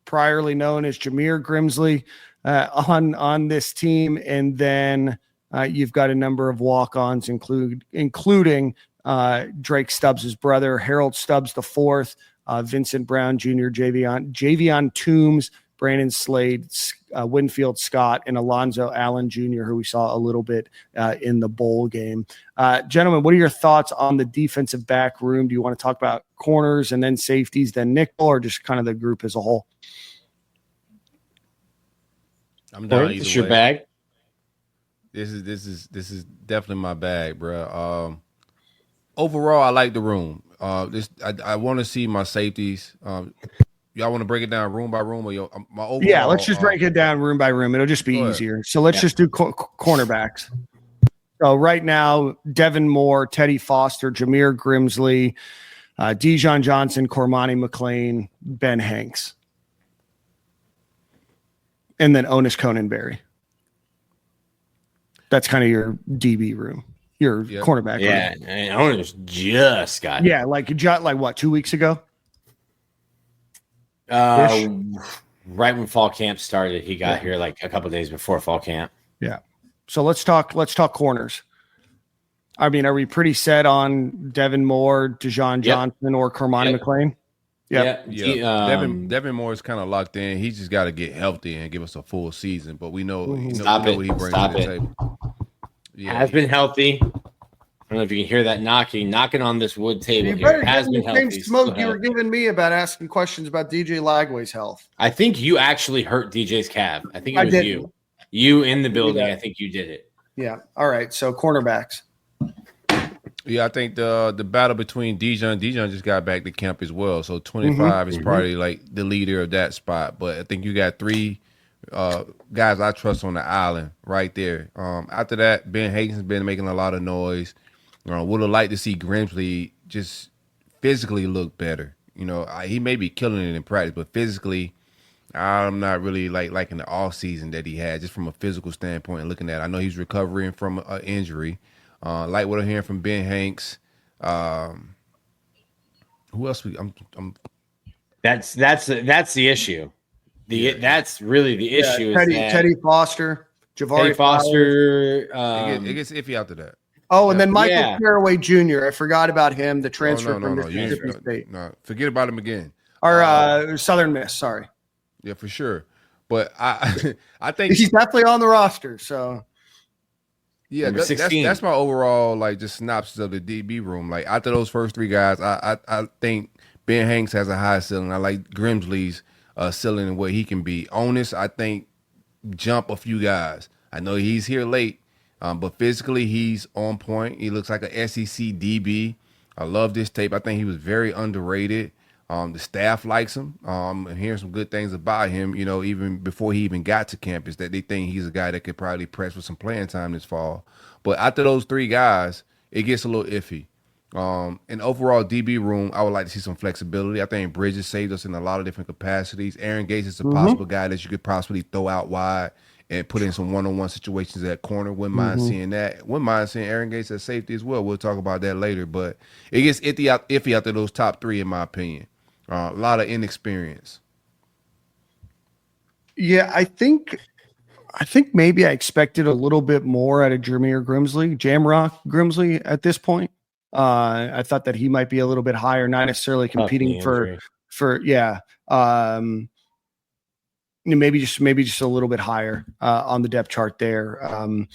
[SPEAKER 5] priorly known as Jameer Grimsley, on this team. And then you've got a number of walk-ons, including Drake Stubbs' brother, Harold Stubbs IV, Vincent Brown Jr., Javion Toombs, Brandon Slade, Winfield Scott, and Alonzo Allen Jr., who we saw a little bit in the bowl game. Gentlemen, what are your thoughts on the defensive back room? Do you want to talk about corners and then safeties, then nickel, or just kind of the group as a whole?
[SPEAKER 1] I'm down.
[SPEAKER 6] Is this your bag?
[SPEAKER 1] This is definitely my bag, bro. Overall, I like the room. I want to see my safeties. Y'all want to break it down room by room, or my overall?
[SPEAKER 5] Yeah, let's just break it down room by room. It'll just be easier. So let's just do cornerbacks. So right now, Devin Moore, Teddy Foster, Jameer Grimsley, Dijon Johnson, Cormani McLean, Ben Hanks, and then Otis Conanberry. That's kind of your DB room, your cornerback room.
[SPEAKER 6] Yeah, and Otis just got
[SPEAKER 5] like what, 2 weeks ago?
[SPEAKER 6] Right when fall camp started, he got here like a couple days before fall camp.
[SPEAKER 5] Yeah. So let's talk corners. I mean, are we pretty set on Devin Moore, Dijon Johnson, or Cormani McLean?
[SPEAKER 1] Yeah. Devin Moore is kind of locked in. He just got to get healthy and give us a full season. But we know, what he brings to the table. Yeah,
[SPEAKER 6] has been healthy. I don't know if you can hear that knocking on this wood table.
[SPEAKER 5] You
[SPEAKER 6] here.
[SPEAKER 5] better
[SPEAKER 6] Has been
[SPEAKER 5] give me the same
[SPEAKER 6] healthy.
[SPEAKER 5] smoke you were giving me about asking questions about DJ Lagway's health.
[SPEAKER 6] I think you actually hurt DJ's calf. I think it was you. You in the building. I think you did it.
[SPEAKER 5] Yeah. All right. So cornerbacks.
[SPEAKER 1] Yeah, I think the battle between Dijon just got back to camp as well. So 25 is probably like the leader of that spot. But I think you got three guys I trust on the island right there. After that, Ben Hagen's been making a lot of noise. Would have liked to see Grimsley just physically look better. He may be killing it in practice, but physically, I'm not really liking the off season that he had, just from a physical standpoint. And looking at it, I know he's recovering from an injury. Like what I'm hearing from Ben Hanks. Who else?
[SPEAKER 6] That's the issue. That's really the issue.
[SPEAKER 5] Teddy Foster, Jabari
[SPEAKER 6] Foster.
[SPEAKER 1] It gets iffy after that.
[SPEAKER 5] Oh, and then Michael Caraway Jr. I forgot about him. The transfer from Mississippi State.
[SPEAKER 1] No, forget about him again.
[SPEAKER 5] Or Southern Miss. Sorry.
[SPEAKER 1] Yeah, for sure. But I think
[SPEAKER 5] he's definitely on the roster. So.
[SPEAKER 1] Yeah, that's my overall just synopsis of the DB room. Like after those first three guys, I think Ben Hanks has a high ceiling. I like Grimsley's ceiling and what he can be. Onus, I think, jump a few guys. I know he's here late, but physically he's on point. He looks like a SEC DB. I love this tape. I think he was very underrated. The staff likes him. I'm hearing some good things about him, even before he even got to campus, that they think he's a guy that could probably press for some playing time this fall. But after those three guys, it gets a little iffy. In overall DB room, I would like to see some flexibility. I think Bridges saved us in a lot of different capacities. Aaron Gates is a possible guy that you could possibly throw out wide and put in some one-on-one situations at corner. Wouldn't mind seeing that. Wouldn't mind seeing Aaron Gates at safety as well. We'll talk about that later. But it gets iffy after those top three, in my opinion. A lot of inexperience.
[SPEAKER 5] Yeah, I think maybe I expected a little bit more out of Jamrock Grimsley at this point. I thought that he might be a little bit higher, not necessarily competing for maybe just a little bit higher on the depth chart there.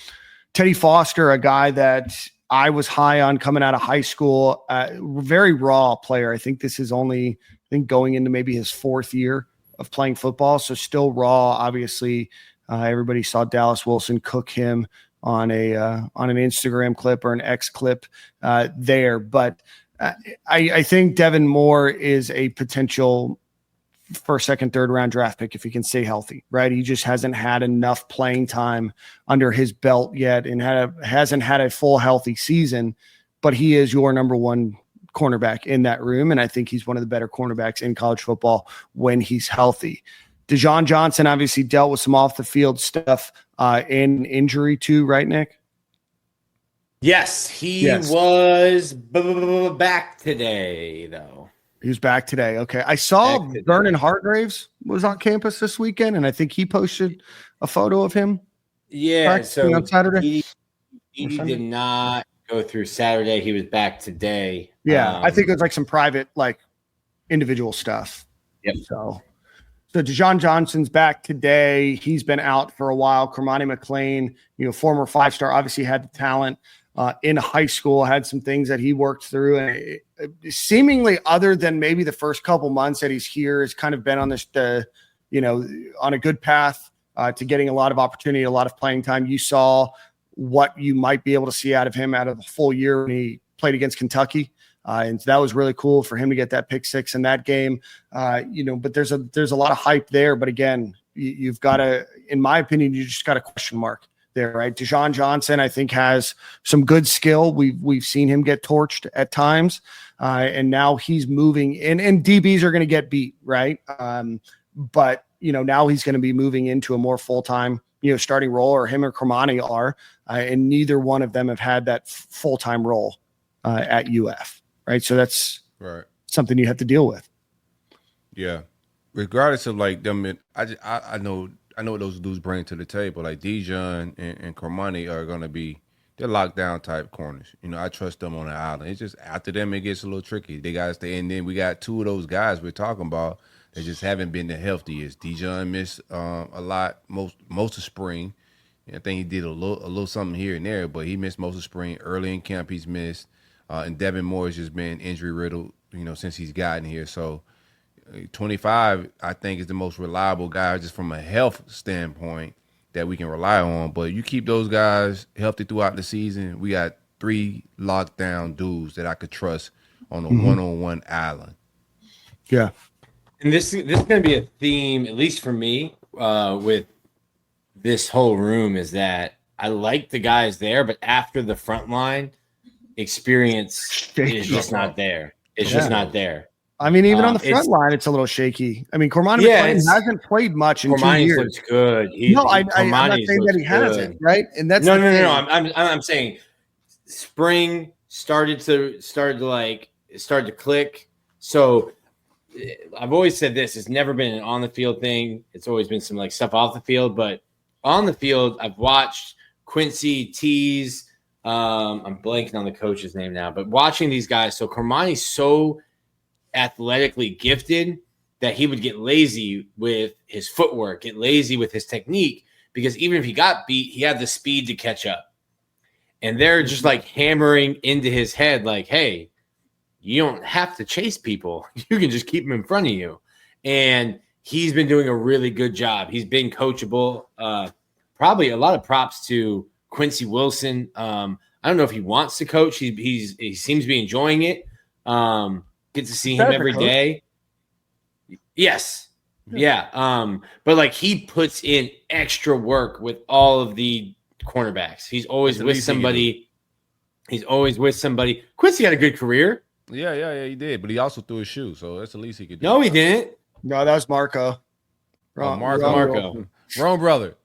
[SPEAKER 5] Teddy Foster, a guy that I was high on coming out of high school, very raw player. I think this is only going into maybe his fourth year of playing football, so still raw. Obviously, everybody saw Dallas Wilson cook him on an Instagram clip or an X clip there, but I think Devin Moore is a potential first, second, third round draft pick if he can stay healthy, right? He just hasn't had enough playing time under his belt yet and hasn't had a full healthy season, but he is your number one cornerback in that room. And I think he's one of the better cornerbacks in college football when he's healthy. Dejon Johnson obviously dealt with some off the field stuff in injury too, right, Nick?
[SPEAKER 6] Yes, he was back today though.
[SPEAKER 5] He was back today. Okay. I saw Vernon Hargraves was on campus this weekend, and I think he posted a photo of him.
[SPEAKER 6] Yeah. So
[SPEAKER 5] on Saturday.
[SPEAKER 6] He did not go through Saturday. He was back today.
[SPEAKER 5] Yeah. I think it was like some private, like individual stuff.
[SPEAKER 6] Yep.
[SPEAKER 5] So Dejon Johnson's back today. He's been out for a while. Kermani McLean, former 5-star, obviously had the talent in high school, had some things that he worked through, and seemingly other than maybe the first couple months that he's here, has kind of been on this, on a good path to getting a lot of opportunity, a lot of playing time. You saw what you might be able to see out of him out of the full year when he played against Kentucky. And so that was really cool for him to get that pick six in that game. But there's a lot of hype there. But again, you've got to, in my opinion, you just got a question mark there, right? Dejon Johnson, I think, has some good skill. We've seen him get torched at times, and now he's moving in. And DBs are going to get beat, right? But now he's going to be moving into a more full-time, starting role, or him or Kermani are, and neither one of them have had that full-time role at UF, right? So that's something you have to deal with.
[SPEAKER 1] Yeah, regardless of like them, I know what those dudes bring to the table. Like Dijon and Kermani are going to be, they're lockdown type corners. I trust them on the island. It's just after them, it gets a little tricky. They got to stay. And then we got two of those guys we're talking about that just haven't been the healthiest. Dijon missed a lot, most of spring. I think he did a little something here and there, but he missed most of spring. Early in camp, he's missed. And Devin Moore has just been injury riddled, since he's gotten here. So 25, I think, is the most reliable guy just from a health standpoint that we can rely on. But you keep those guys healthy throughout the season, we got 3 lockdown dudes that I could trust on a one-on-one island.
[SPEAKER 5] Yeah.
[SPEAKER 6] And this is going to be a theme, at least for me, with this whole room, is that I like the guys there, but after the front line, experience is just not there. It's just not there.
[SPEAKER 5] I mean, even on the front line, it's a little shaky. I mean, Kermani McLean hasn't played much in 2 years.
[SPEAKER 6] Looks good.
[SPEAKER 5] I'm not saying that he hasn't, right? And that's
[SPEAKER 6] no. I'm saying spring started to click. So I've always said this: it's never been an on the field thing. It's always been some like stuff off the field. But on the field, I've watched Quincy Tease. I'm blanking on the coach's name now, but watching these guys. So Kermani's so athletically gifted that he would get lazy with his footwork, get lazy with his technique, because even if he got beat, he had the speed to catch up. And they're just like hammering into his head like, hey, you don't have to chase people. You can just keep them in front of you. And he's been doing a really good job. He's been coachable. Probably a lot of props to Quincy Wilson. I don't know if he wants to coach. He seems to be enjoying it. Get to see him every day. Yes. Yeah. But like he puts in extra work with all of the cornerbacks. He's always with somebody. He's always with somebody. Quincy had a good career.
[SPEAKER 1] Yeah, he did. But he also threw his shoe, so that's the least he could do.
[SPEAKER 6] No, he didn't.
[SPEAKER 5] No, that was Marco.
[SPEAKER 1] Marco. Wrong brother.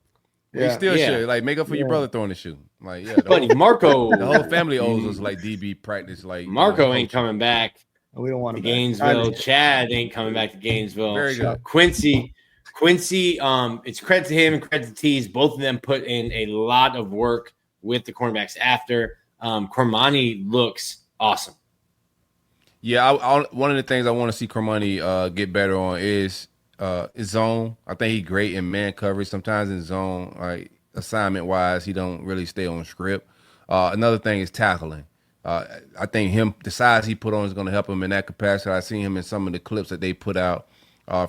[SPEAKER 1] Yeah. He still should like make up for your brother throwing the shoe. Like, yeah,
[SPEAKER 6] buddy, Marco.
[SPEAKER 1] The whole family owes us like DB practice. Like
[SPEAKER 6] Marco ain't coming back.
[SPEAKER 5] We don't want
[SPEAKER 6] to Gainesville. Chad ain't coming back to Gainesville.
[SPEAKER 1] Very good.
[SPEAKER 6] Quincy. It's credit to him and credit to Tees. Both of them put in a lot of work with the cornerbacks after. Cormani looks awesome.
[SPEAKER 1] Yeah, one of the things I want to see Cormani get better on is his zone. I think he's great in man coverage. Sometimes in zone, like assignment wise, he don't really stay on script. Another thing is tackling. I think the size he put on is going to help him in that capacity. I seen him in some of the clips that they put out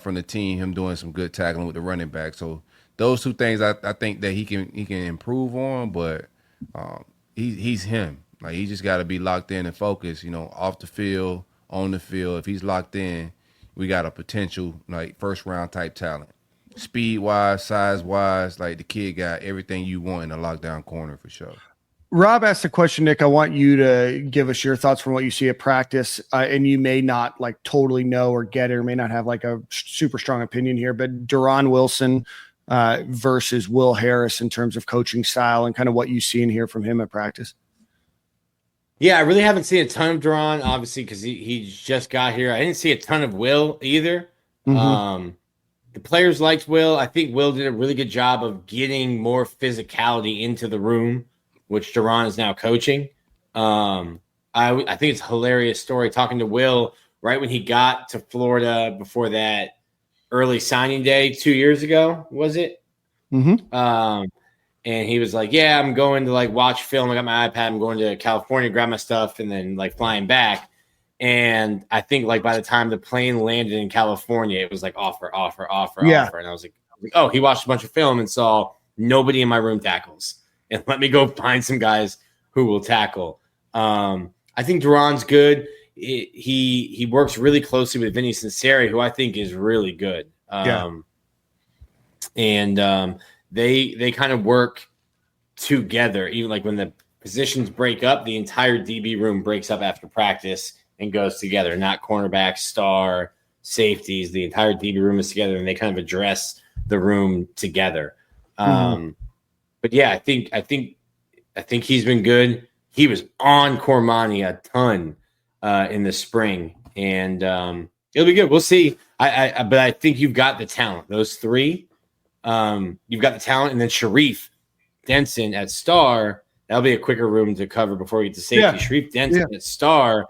[SPEAKER 1] from the team, him doing some good tackling with the running back. So those two things I think that he can improve on, but he's him. Like he just got to be locked in and focused, off the field, on the field. If he's locked in, we got a potential like first round type talent. Speed wise, size wise, like the kid got everything you want in a lockdown corner for sure.
[SPEAKER 5] Rob asked a question, Nick. I want you to give us your thoughts from what you see at practice. And you may not like totally know or get it, or may not have like a super strong opinion here, but Duron Wilson versus Will Harris in terms of coaching style and kind of what you see and hear from him at practice.
[SPEAKER 6] Yeah, I really haven't seen a ton of Duron, obviously, because he just got here. I didn't see a ton of Will either. Mm-hmm. The players liked Will. I think Will did a really good job of getting more physicality into the room, which Duron is now coaching. I think it's a hilarious story talking to Will right when he got to Florida before that early signing day 2 years ago, was it?
[SPEAKER 5] Mm-hmm.
[SPEAKER 6] And he was like, yeah, I'm going to like watch film. I got my iPad. I'm going to California, grab my stuff, and then like flying back. And I think like by the time the plane landed in California, it was like offer. And I was like, oh, he watched a bunch of film and saw nobody in my room tackles. And let me go find some guys who will tackle. I think Duron's good. He works really closely with Vinny Sinceri, who I think is really good. They kind of work together. Even like when the positions break up, the entire DB room breaks up after practice and goes together. Not cornerbacks, star, safeties. The entire DB room is together, and they kind of address the room together. But yeah, I think he's been good. He was on Cormani a ton in the spring, and it'll be good. We'll see. But I think you've got the talent. Those three, you've got the talent, and then Sharif Denson at star. That'll be a quicker room to cover before we get to safety. Yeah. Sharif Denson at star.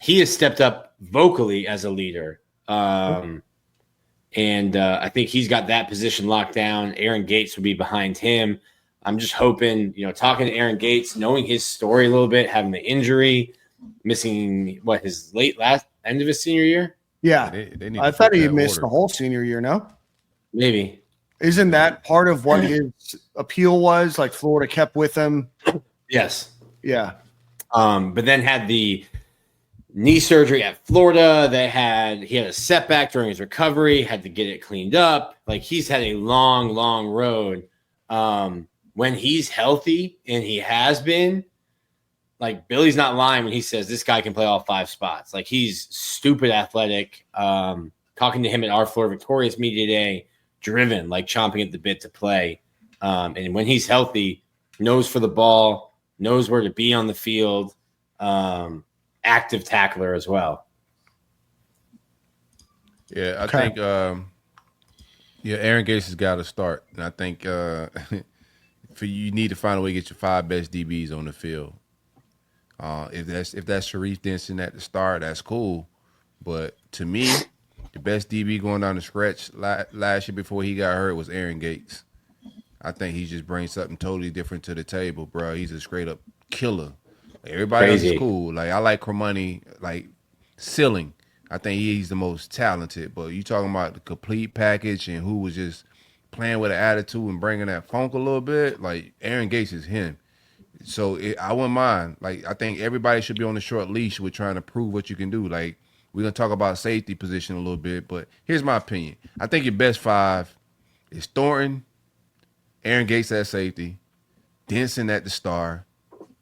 [SPEAKER 6] He has stepped up vocally as a leader. And I think he's got that position locked down. Aaron Gates would be behind him. I'm just hoping, talking to Aaron Gates, knowing his story a little bit, having the injury, missing his end of his senior year.
[SPEAKER 5] Yeah, I thought he missed the whole senior year. No,
[SPEAKER 6] maybe.
[SPEAKER 5] Isn't that part of what his appeal was? Like Florida kept with him.
[SPEAKER 6] Yes.
[SPEAKER 5] Yeah.
[SPEAKER 6] But then had the knee surgery at Florida. He had a setback during his recovery, had to get it cleaned up. Like he's had a long, long road. When he's healthy, and he has been, like Billy's not lying when he says this guy can play all five spots. Like he's stupid athletic. Talking to him at our Florida Victorious Media Day, driven, like chomping at the bit to play. And when he's healthy, knows for the ball, knows where to be on the field. Active tackler as well.
[SPEAKER 1] Yeah, I think Aaron Gates has got to start. And I think you need to find a way to get your five best DBs on the field. If that's Sharif Denson at the start, that's cool. But to me, the best DB going down the stretch last year before he got hurt was Aaron Gates. I think he just brings something totally different to the table, bro. He's a straight up killer. Everybody else is cool. Like I like Cormani, like ceiling. I think he's the most talented. But you talking about the complete package and who was just playing with an attitude and bringing that funk a little bit. Like Aaron Gates is him. So I wouldn't mind. Like I think everybody should be on the short leash with trying to prove what you can do. Like We're gonna talk about safety position a little bit, but here's my opinion. I think your best 5 is Thornton, Aaron Gates at safety, Denson at the star,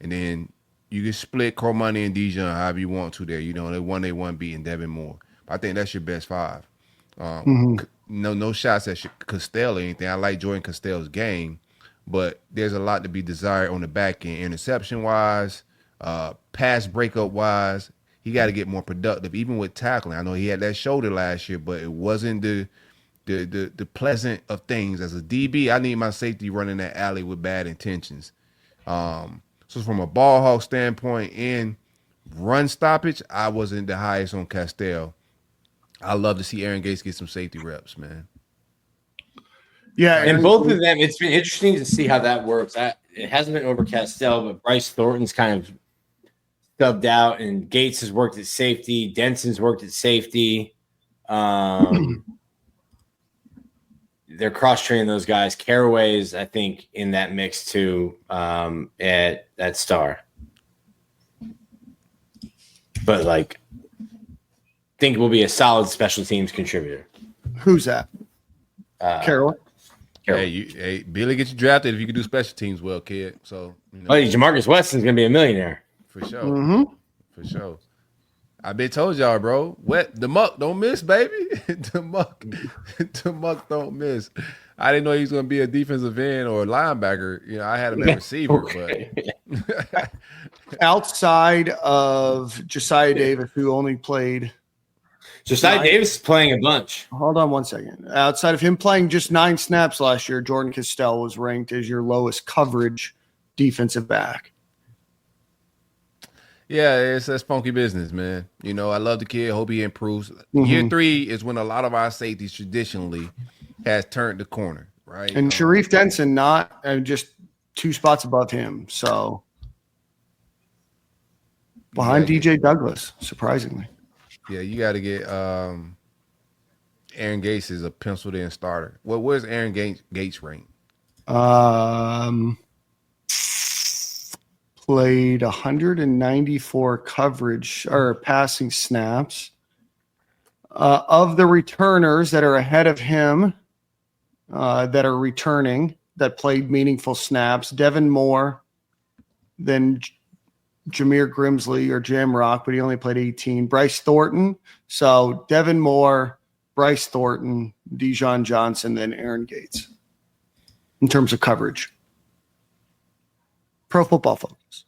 [SPEAKER 1] and then you can split Cormoney and Dijon however you want to there. You know, they won beating Devin Moore. But I think that's your best 5. No shots at Costello or anything. I like Jordan Costello's game, but there's a lot to be desired on the back end, interception wise, pass breakup wise. He got to get more productive, even with tackling. I know he had that shoulder last year, but it wasn't the pleasant of things. As a DB, I need my safety running that alley with bad intentions. So from a ball hawk standpoint and run stoppage, I wasn't the highest on Castell. I love to see Aaron Gates get some safety reps, man.
[SPEAKER 5] Yeah,
[SPEAKER 6] and both of them, it's been interesting to see how that works. It hasn't been over Castell, but Bryce Thornton's kind of subbed out, and Gates has worked at safety. Denson's worked at safety. They're cross-training those guys. Caraway's, I think, in that mix too at star. But, like, think will be a solid special teams contributor.
[SPEAKER 5] Who's that? Carroll.
[SPEAKER 1] Hey, Billy get you drafted if you can do special teams well, kid. So,
[SPEAKER 6] Jamarcus Weston's gonna be a millionaire
[SPEAKER 1] for sure. For sure. I been told y'all, bro. The muck don't miss, baby. the muck don't miss. I didn't know he was gonna be a defensive end or a linebacker. You know, I had him at receiver, but
[SPEAKER 5] outside of Josiah Davis, who only played.
[SPEAKER 6] Josiah Davis is playing a bunch.
[SPEAKER 5] Hold on one second. Outside of him playing just 9 snaps last year, Jordan Castell was ranked as your lowest coverage defensive back.
[SPEAKER 1] Yeah, that's funky business, man. You know, I love the kid. Hope he improves. Year 3 is when a lot of our safeties traditionally has turned the corner, right?
[SPEAKER 5] And Sharif Denson not just 2 spots above him. So behind DJ Douglas, surprisingly.
[SPEAKER 1] Yeah, you got to get Aaron Gates is a penciled in starter. Where's Aaron Gates rank?
[SPEAKER 5] Played 194 coverage or passing snaps. Of the returners that are ahead of him, that are returning, that played meaningful snaps, Devin Moore, then Jameer Grimsley or Jamrock, but he only played 18. Bryce Thornton. So Devin Moore, Bryce Thornton, Dijon Johnson, then Aaron Gates in terms of coverage. Pro Football Focus.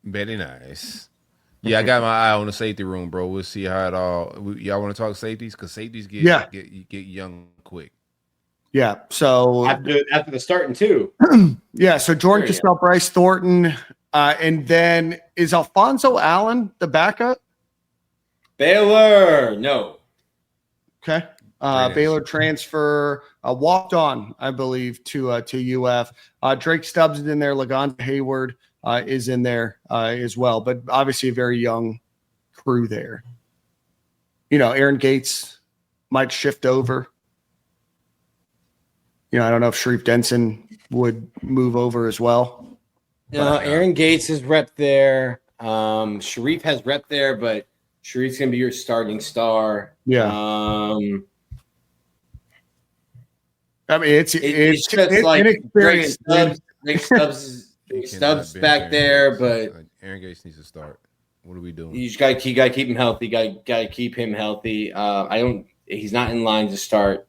[SPEAKER 1] Very nice. Yeah, I got my eye on the safety room, bro. We'll see how it all. Y'all want to talk safeties? Because safeties get young quick.
[SPEAKER 5] Yeah. So
[SPEAKER 6] after the starting two.
[SPEAKER 5] Yeah. So Jordan Castell, Bryce Thornton, and then is Alfonso Allen the backup?
[SPEAKER 6] Baylor, no.
[SPEAKER 5] Okay. Baylor transfer, walked on, I believe, to UF. Drake Stubbs is in there. Lagonda Hayward is in there as well, but obviously a very young crew there. You know, Aaron Gates might shift over. You know, I don't know if Sharif Denson would move over as well.
[SPEAKER 6] No, Aaron Gates is rep there. Sharif has rep there, but Sharif's going to be your starting star.
[SPEAKER 5] Yeah. I mean, it's
[SPEAKER 6] like
[SPEAKER 5] inexperienced.
[SPEAKER 6] Drake Stubbs back there, but
[SPEAKER 1] Aaron Gates needs to start. What are we doing?
[SPEAKER 6] You just got to keep him healthy. Got to keep him healthy. He's not in line to start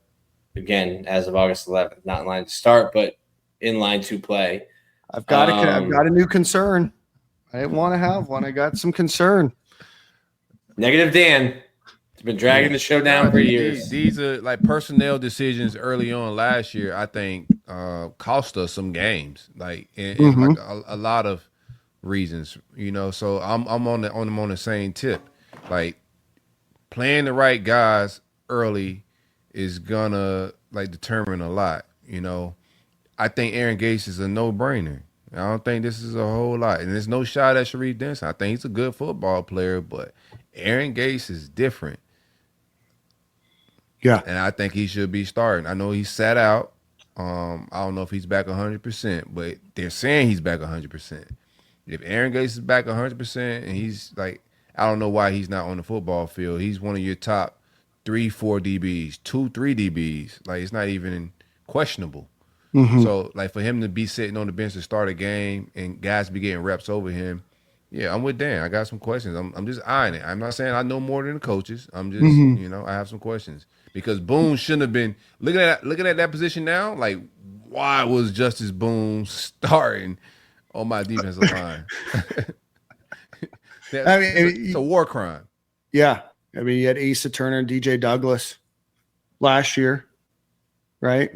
[SPEAKER 6] again as of August 11th. Not in line to start, but in line to play.
[SPEAKER 5] I've got a new concern. I didn't want to have one. I got some concern.
[SPEAKER 6] Negative Dan. He's been dragging the show down for years.
[SPEAKER 1] These are like personnel decisions early on last year, I think, cost us some games. Like, like a lot of reasons, you know. So I'm on the same tip. Like, playing the right guys early is gonna like determine a lot, you know. I think Aaron Gates is a no-brainer. I don't think this is a whole lot. And there's no shot at Sharif Denson. I think he's a good football player, but Aaron Gates is different.
[SPEAKER 5] Yeah.
[SPEAKER 1] And I think he should be starting. I know he sat out. I don't know if he's back 100%, but they're saying he's back 100%. If Aaron Gates is back 100% and he's like, I don't know why he's not on the football field. He's one of your top 3-4 DBs, 2-3 DBs. Like, it's not even questionable.
[SPEAKER 5] Mm-hmm.
[SPEAKER 1] So, like, for him to be sitting on the bench to start a game and guys be getting reps over him, yeah, I'm with Dan. I got some questions. I'm just eyeing it. I'm not saying I know more than the coaches. I'm just, I have some questions. Because Boone shouldn't have been looking at that position now. Like, why was Justice Boone starting on my defensive line? It's a war crime.
[SPEAKER 5] Yeah. I mean, you had Asa Turner and DJ Douglas last year, right?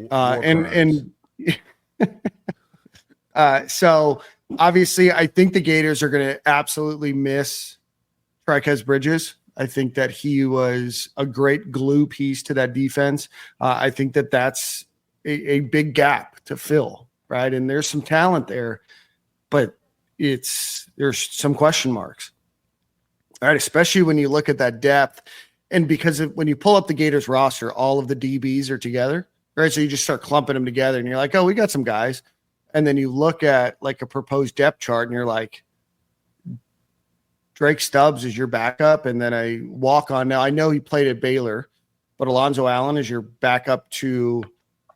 [SPEAKER 5] So obviously, I think the Gators are going to absolutely miss Trikez Bridges. I think that he was a great glue piece to that defense. I think that that's a big gap to fill, right? And there's some talent there, but there's some question marks, all right? Especially when you look at that depth, and because when you pull up the Gators roster, all of the DBs are together, right? So you just start clumping them together, and you're like, oh, we got some guys. And then you look at like a proposed depth chart, and you're like, Drake Stubbs is your backup, and then a walk-on. Now, I know he played at Baylor, but Alonzo Allen is your backup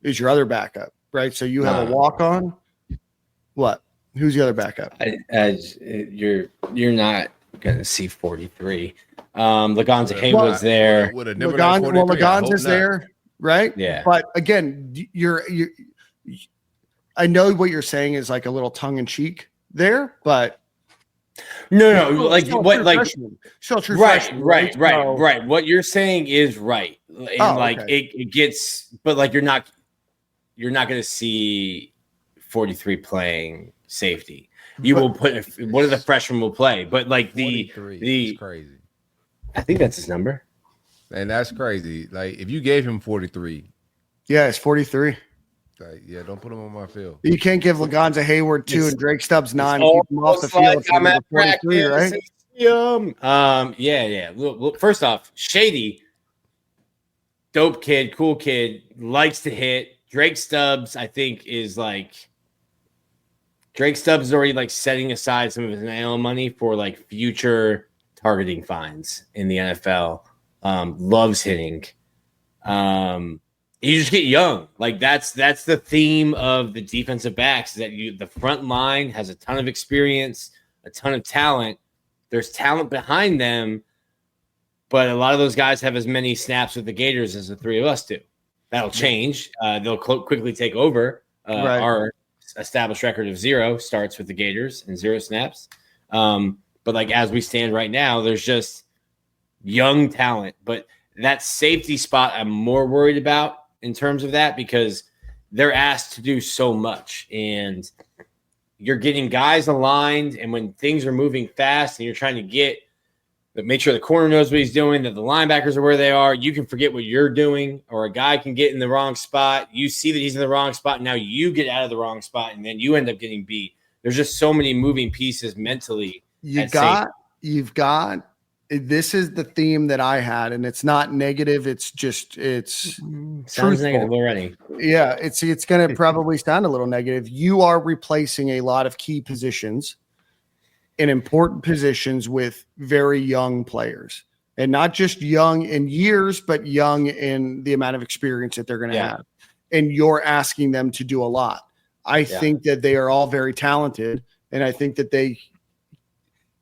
[SPEAKER 5] is your other backup, right? So you have a walk-on. What? Who's the other backup?
[SPEAKER 6] You're not going to see 43. Lagonza Haywood's there.
[SPEAKER 5] Lagonza's there, right?
[SPEAKER 6] Yeah.
[SPEAKER 5] But again, I know what you're saying is like a little tongue-in-cheek there, but
[SPEAKER 6] no, like what, like
[SPEAKER 5] still true.
[SPEAKER 6] Right. What you're saying is right, and it gets, but like you're not going to see 43 playing safety. Will put one of the freshmen will play, but like the
[SPEAKER 1] crazy.
[SPEAKER 6] I think that's his number,
[SPEAKER 1] and that's crazy. Like if you gave him 43,
[SPEAKER 5] yeah, it's 43.
[SPEAKER 1] Like, yeah, don't put him on my field.
[SPEAKER 5] You can't give Lagonza Hayward 2 and Drake Stubbs 9 and keep him off the field.
[SPEAKER 6] I'm at 43,
[SPEAKER 5] right?
[SPEAKER 6] Yeah. Look, first off, Shady, dope kid, cool kid, likes to hit. Drake Stubbs, I think, is already like setting aside some of his NIL money for like future targeting fines in the NFL. Loves hitting. You just get young. Like that's the theme of the defensive backs, is that the front line has a ton of experience, a ton of talent. There's talent behind them, but a lot of those guys have as many snaps with the Gators as the three of us do. That'll change. They'll quickly take over.
[SPEAKER 5] Right.
[SPEAKER 6] Our established record of 0 starts with the Gators and 0 snaps. But like as we stand right now, there's just young talent. But that safety spot I'm more worried about in terms of that, because they're asked to do so much, and you're getting guys aligned, and when things are moving fast and you're trying to make sure the corner knows what he's doing, that the linebackers are where they are, you can forget what you're doing, or a guy can get in the wrong spot. You see that he's in the wrong spot, and now you get out of the wrong spot, and then you end up getting beat. There's just so many moving pieces mentally.
[SPEAKER 5] This is the theme that I had, and it's not negative. It's
[SPEAKER 6] sounds negative already.
[SPEAKER 5] Yeah, it's going to probably sound a little negative. You are replacing a lot of key positions in important positions with very young players, and not just young in years, but young in the amount of experience that they're going to have. And you're asking them to do a lot. I think that they are all very talented, and I think that they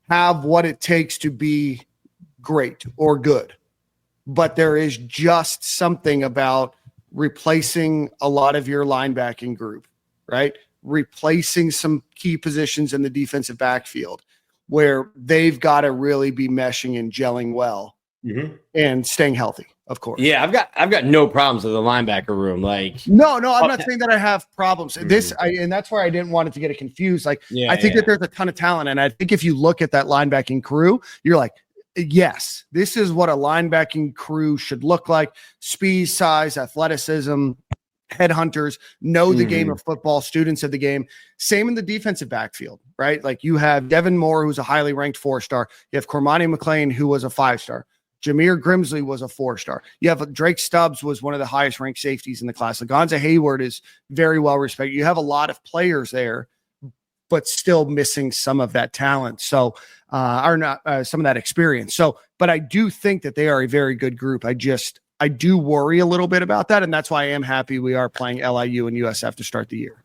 [SPEAKER 5] have what it takes to be great or good, but there is just something about replacing a lot of your linebacking group, right? Replacing some key positions in the defensive backfield where they've got to really be meshing and gelling well and staying healthy, of course.
[SPEAKER 6] Yeah, I've got no problems with the linebacker room. Like,
[SPEAKER 5] no, I'm not saying that I have problems. And that's where I didn't want it to get it confused. Like, I think that there's a ton of talent, and I think if you look at that linebacking crew, you're like, yes, this is what a linebacking crew should look like. Speed, size, athleticism, headhunters, know the game of football, students of the game. Same in the defensive backfield, right? Like you have Devin Moore, who's a highly ranked 4-star. You have Cormani McLean, who was a 5-star. Jameer Grimsley was a 4-star. You have Drake Stubbs was one of the highest ranked safeties in the class. Lagonza Hayward is very well respected. You have a lot of players there, but still missing some of that talent. So, or not some of that experience. So, but I do think that they are a very good group. I do worry a little bit about that. And that's why I am happy we are playing LIU and USF to start the year.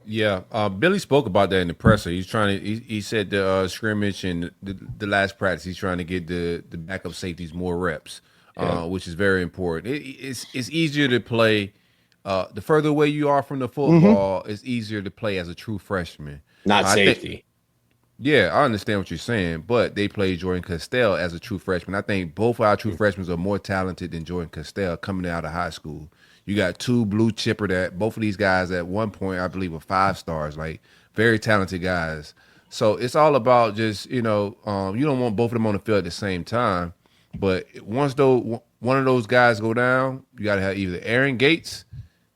[SPEAKER 1] Yeah, Billy spoke about that in the presser. He's trying to. He said the scrimmage and the last practice, he's trying to get the backup safeties more reps, which is very important. It's easier to play. The further away you are from the football, it's easier to play as a true freshman.
[SPEAKER 6] Not safety.
[SPEAKER 1] Yeah, I understand what you're saying, but they played Jordan Castell as a true freshman. I think both of our true freshmen are more talented than Jordan Castell coming out of high school. You got two blue chipper that both of these guys at one point, I believe, were 5 stars, like very talented guys. So it's all about just, you don't want both of them on the field at the same time. But once one of those guys go down, you got to have either Aaron Gates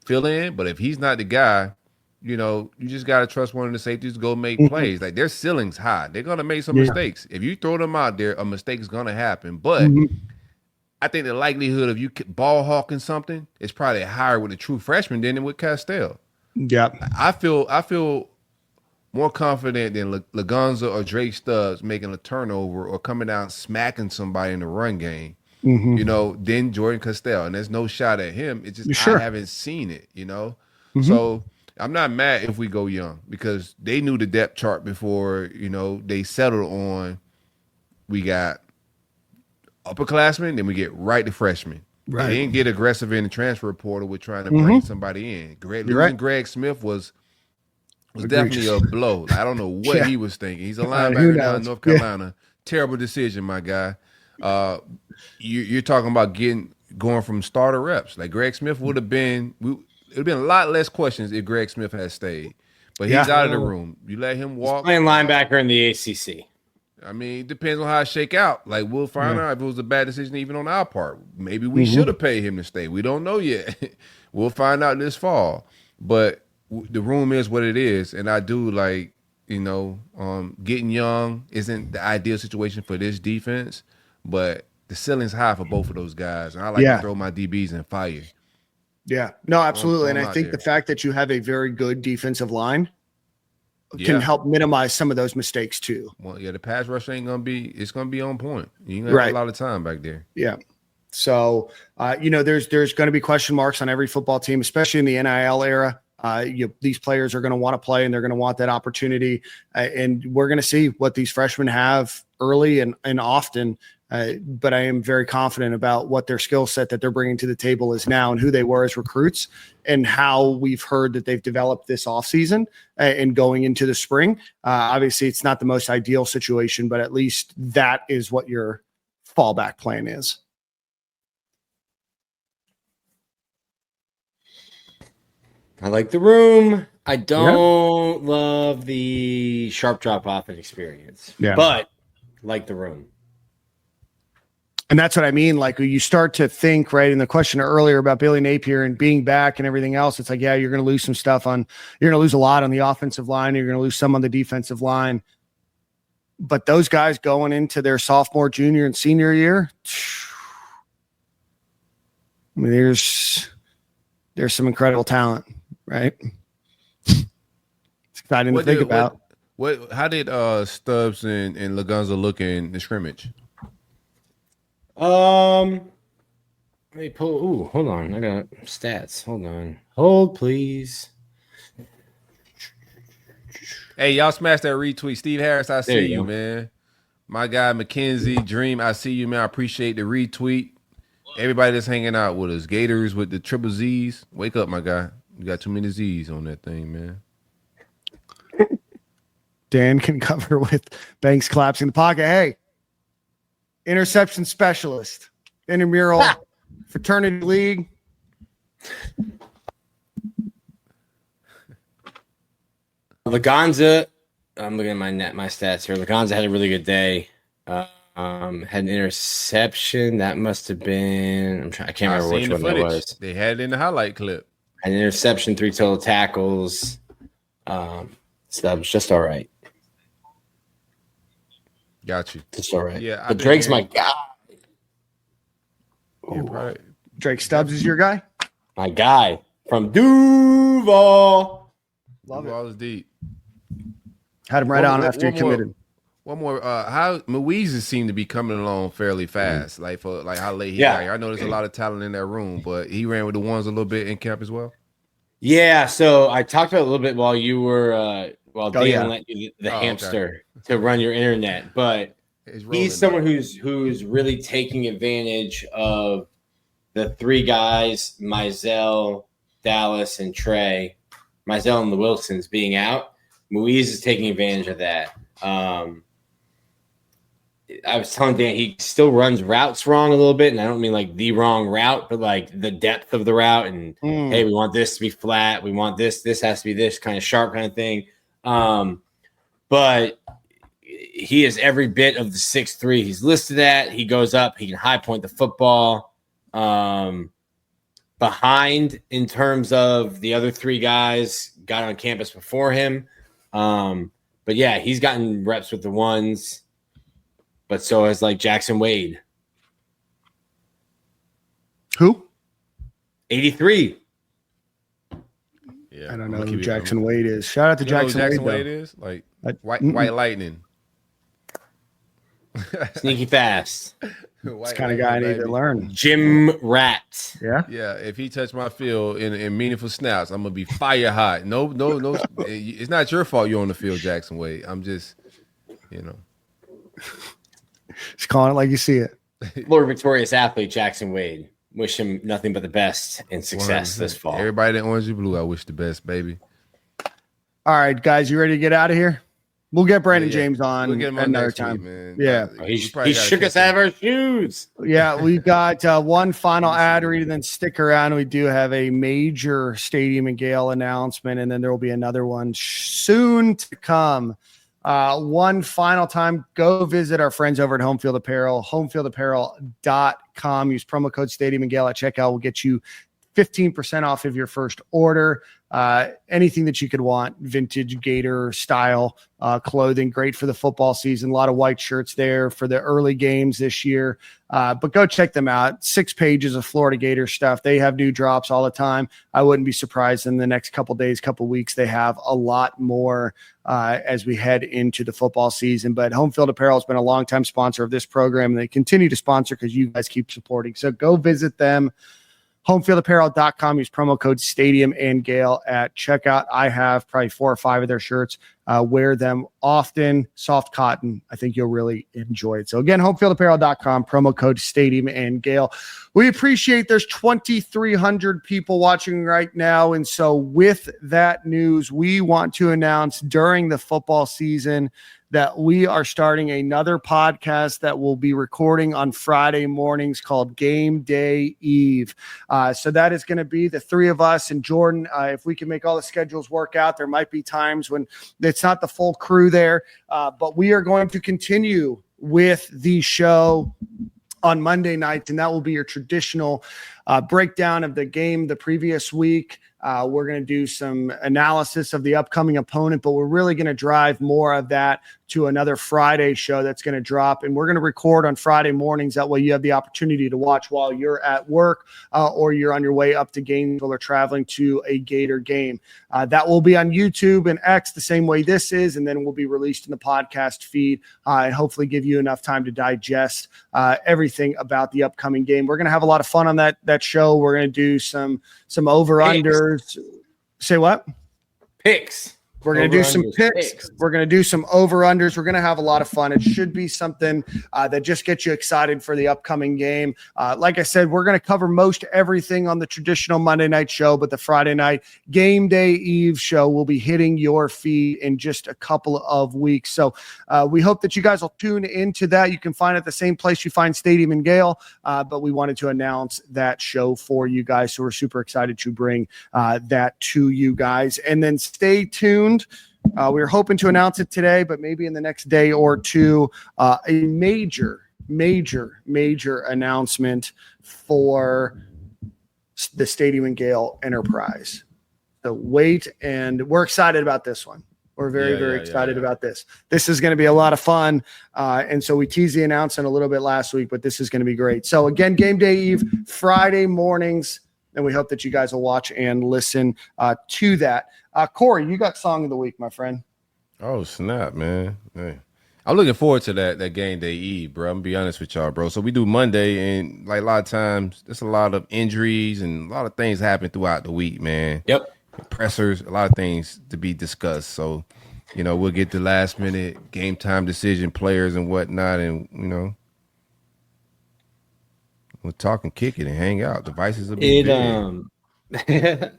[SPEAKER 1] fill in. But if he's not the guy, you just got to trust one of the safeties to go make plays. Like their ceiling's high. They're going to make some mistakes. If you throw them out there, a mistake is going to happen. But I think the likelihood of you ball hawking something is probably higher with a true freshman than with Castell.
[SPEAKER 5] Yeah.
[SPEAKER 1] I feel more confident than Lagonza or Drake Stubbs making a turnover or coming down smacking somebody in the run game, than Jordan Castell. And there's no shot at him. It's just I haven't seen it, So I'm not mad if we go young because they knew the depth chart before, they settled on we got upperclassmen, then we get right to freshmen. Right. They didn't get aggressive in the transfer portal with trying to bring somebody in. Losing Greg Smith was definitely a blow. I don't know what he was thinking. He's a linebacker now in North Carolina. Yeah. Terrible decision, my guy. You're talking about going from starter reps. Like Greg Smith would have been. It would have been a lot less questions if Greg Smith had stayed. But he's out of the room. You let him walk.
[SPEAKER 6] He's playing linebacker in the ACC.
[SPEAKER 1] I mean, it depends on how it shake out. Like, we'll find out if it was a bad decision even on our part. Maybe we should have paid him to stay. We don't know yet. We'll find out this fall. But the room is what it is. And I do like, getting young isn't the ideal situation for this defense. But the ceiling's high for both of those guys. And I like to throw my DBs in fire.
[SPEAKER 5] Yeah. No, absolutely. And I think the fact that you have a very good defensive line can help minimize some of those mistakes too.
[SPEAKER 1] Well, the pass rush it's going to be on point. You have a lot of time back there.
[SPEAKER 5] Yeah. So, there's going to be question marks on every football team, especially in the NIL era. These players are going to want to play and they're going to want that opportunity. And we're going to see what these freshmen have early and often. But I am very confident about what their skill set that they're bringing to the table is now and who they were as recruits and how we've heard that they've developed this offseason and going into the spring. Obviously, it's not the most ideal situation, but at least that is what your fallback plan is.
[SPEAKER 6] I like the room. I don't love the sharp drop off and experience, but like the room.
[SPEAKER 5] And that's what I mean. Like you start to think, right, in the question earlier about Billy Napier and being back and everything else, it's like, you're going to lose some stuff you're going to lose a lot on the offensive line. You're going to lose some on the defensive line. But those guys going into their sophomore, junior, and senior year, I mean, there's some incredible talent, right? It's exciting to think about.
[SPEAKER 1] How did Stubbs and Lagonza look in the scrimmage?
[SPEAKER 6] Let me pull. Ooh, hold on. I got stats. Hold on. Hold, please.
[SPEAKER 1] Hey, y'all smash that retweet. Steve Harris, I see you, man. My guy, Mackenzie, Dream, I see you, man. I appreciate the retweet. Everybody that's hanging out with us. Gators with the triple Z's. Wake up, my guy. You got too many Z's on that thing, man.
[SPEAKER 5] Dan can cover with Banks collapsing the pocket. Hey. Interception specialist, intramural fraternity league.
[SPEAKER 6] Lagonza, I'm looking at my stats here. Lagonza had a really good day. Had an interception. That must have been. I can't remember which one that was.
[SPEAKER 1] They had it in the highlight clip.
[SPEAKER 6] An interception, 3 total tackles. Stubbs just all right.
[SPEAKER 1] Got you.
[SPEAKER 6] Just all right.
[SPEAKER 1] Yeah,
[SPEAKER 6] but Drake's my guy.
[SPEAKER 1] Yeah, right.
[SPEAKER 5] Drake Stubbs is your guy?
[SPEAKER 6] My guy from Duval.
[SPEAKER 5] Love
[SPEAKER 1] Duval
[SPEAKER 5] it.
[SPEAKER 1] is deep.
[SPEAKER 5] Had him right on after he committed.
[SPEAKER 1] One more. How Moises seemed to be coming along fairly fast, like for like how late he got here. I know there's a lot of talent in that room, but he ran with the ones a little bit in camp as well.
[SPEAKER 6] Yeah, so I talked about it a little bit while you were Dan let you the hamster to run your internet, but he's someone who's really taking advantage of the three guys, Mizell, Dallas, and Trey, Mizell and the Wilsons being out. Moise is taking advantage of that. I was telling Dan he still runs routes wrong a little bit, and I don't mean like the wrong route, but like the depth of the route. And hey, we want this to be flat. We want this. This has to be this kind of sharp kind of thing. But he is every bit of the 6'3" he's listed at. He goes up. He can high point the football. Behind in terms of the other three guys got on campus before him. But yeah, he's gotten reps with the ones. But so has like Jackson Wade.
[SPEAKER 5] Who?
[SPEAKER 6] 83.
[SPEAKER 5] Yeah, I don't know who Jackson Wade is. Shout out to Jackson Wade.
[SPEAKER 1] Wade is like White Lightning.
[SPEAKER 6] Sneaky fast.
[SPEAKER 5] It's the kind of guy I need to learn.
[SPEAKER 6] Jim Rat.
[SPEAKER 5] Yeah.
[SPEAKER 1] Yeah. If he touched my field in meaningful snaps, I'm gonna be fire hot. No. It's not your fault you're on the field, Jackson Wade. I'm just,
[SPEAKER 5] Just calling it like you see it.
[SPEAKER 6] Florida victorious athlete Jackson Wade. Wish him nothing but the best and success this fall.
[SPEAKER 1] Everybody in orange and blue, I wish the best, baby.
[SPEAKER 5] All right, guys, you ready to get out of here? We'll get Brandon James on another time.
[SPEAKER 1] Week, man.
[SPEAKER 6] Yeah, he shook us out of our shoes.
[SPEAKER 5] Yeah, we've got one final ad read, and then stick around. We do have a major Stadium and Gale announcement, and then there will be another one soon to come. One final time, go visit our friends over at Home Field Apparel, homefieldapparel.com. Use promo code Stadium and Gale at checkout. Will get you 15% off of your first order. Anything that you could want, vintage Gator style clothing, great for the football season. A lot of white shirts there for the early games this year. But go check them out. 6 pages of Florida Gator stuff. They have new drops all the time. I wouldn't be surprised in the next couple days, couple weeks, they have a lot more as we head into the football season. But Home Field Apparel has been a longtime sponsor of this program, and they continue to sponsor because you guys keep supporting. So go visit them. Homefieldapparel.com. Use promo code Stadium and Gale at checkout. I have probably 4 or 5 of their shirts. Wear them often. Soft cotton. I think you'll really enjoy it. So again, homefieldapparel.com, promo code Stadium and Gale. We appreciate there's 2,300 people watching right now. And so with that news, we want to announce during the football season that we are starting another podcast that we'll be recording on Friday mornings called Game Day Eve. So that is going to be the 3 of us and Jordan. If we can make all the schedules work out, there might be times when it's not the full crew there, but we are going to continue with the show on Monday nights, and that will be your traditional breakdown of the game the previous week. We're going to do some analysis of the upcoming opponent, but we're really going to drive more of that to another Friday show that's going to drop. And we're going to record on Friday mornings. That way you have the opportunity to watch while you're at work or you're on your way up to Gainesville or traveling to a Gator game. That will be on YouTube and X the same way this is, and then will be released in the podcast feed and hopefully give you enough time to digest everything about the upcoming game. We're going to have a lot of fun on that show. We're going to do some over-unders. Say what?
[SPEAKER 6] Picks.
[SPEAKER 5] We're going to do some picks. We're going to do some over-unders. We're going to have a lot of fun. It should be something that just gets you excited for the upcoming game. Like I said, we're going to cover most everything on the traditional Monday night show, but the Friday night Game Day Eve show will be hitting your feed in just a couple of weeks. So we hope that you guys will tune into that. You can find it the same place you find Stadium and Gale, but we wanted to announce that show for you guys. So we're super excited to bring that to you guys. And then stay tuned. We were hoping to announce it today, but maybe in the next day or two, a major announcement for the Stadium and Gale Enterprise. So wait, and we're excited about this one. We're very excited about this. This is going to be a lot of fun. And so we teased the announcement a little bit last week, but this is going to be great. So again, Game Day Eve, Friday mornings, and we hope that you guys will watch and listen to that. Corey, you got Song of the Week, my friend.
[SPEAKER 1] Oh snap, man! Hey. I'm looking forward to that game day eve, bro. I'm gonna be honest with y'all, bro. So we do Monday, and like a lot of times, there's a lot of injuries and a lot of things happen throughout the week, man.
[SPEAKER 6] Yep.
[SPEAKER 1] Pressers, a lot of things to be discussed. So, we'll get the last minute game time decision players and whatnot, and we'll talk and kick it and hang out. Devices will be big.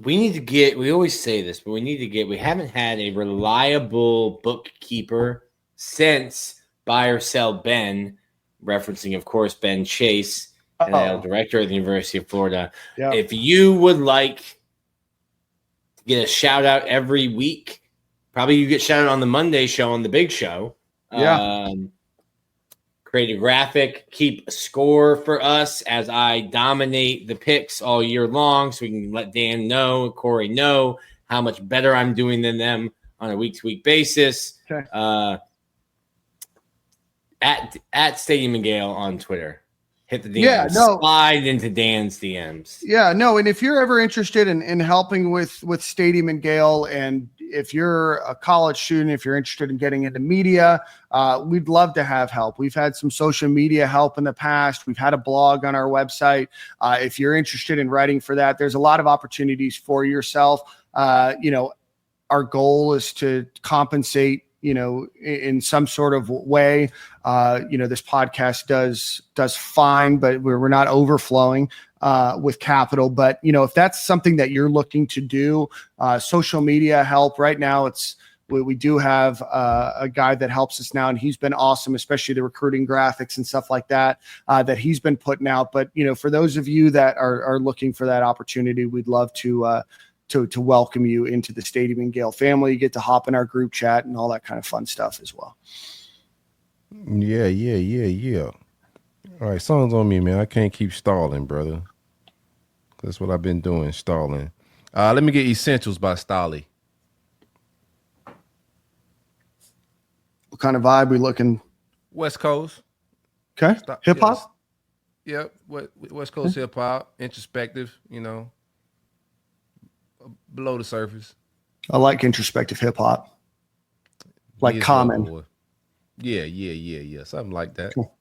[SPEAKER 6] We need to get, we always say this, but we haven't had a reliable bookkeeper since buy or sell Ben, referencing, of course, Ben Chase, NIL director at the University of Florida.
[SPEAKER 5] Yeah.
[SPEAKER 6] If you would like to get a shout out every week, probably you get shouted on the Monday show on the big show.
[SPEAKER 5] Yeah.
[SPEAKER 6] Create a graphic, keep a score for us as I dominate the picks all year long, so we can let Dan know, Corey know how much better I'm doing than them on a week-to-week basis.
[SPEAKER 5] Okay.
[SPEAKER 6] At Stadium and Gale on Twitter. Hit the DMs.
[SPEAKER 5] Yeah, no.
[SPEAKER 6] Slide into Dan's DMs.
[SPEAKER 5] Yeah, no, and if you're ever interested in helping with Stadium and Gale, and if you're a college student, if you're interested in getting into media, we'd love to have help. We've had some social media help in the past. We've had a blog on our website. If you're interested in writing for that, there's a lot of opportunities for yourself. Our goal is to compensate, in some sort of way. This podcast does fine, but we're not overflowing with capital. But, if that's something that you're looking to do, social media help right now, we do have a guy that helps us now, and he's been awesome, especially the recruiting graphics and stuff like that he's been putting out. But, for those of you that are looking for that opportunity, we'd love to welcome you into the Stadium and Gale family. You get to hop in our group chat and all that kind of fun stuff as well.
[SPEAKER 1] Yeah. All right, songs on me, man. I can't keep stalling, brother. That's what I've been doing, stalling. Let me get Essentials by Stolly.
[SPEAKER 5] What kind of vibe we looking?
[SPEAKER 1] West Coast.
[SPEAKER 5] Okay. Hip hop?
[SPEAKER 1] Yep. West Coast hip hop, introspective, below the surface.
[SPEAKER 5] I like introspective hip hop. Like Common.
[SPEAKER 1] Yeah. Something like that.
[SPEAKER 5] Cool.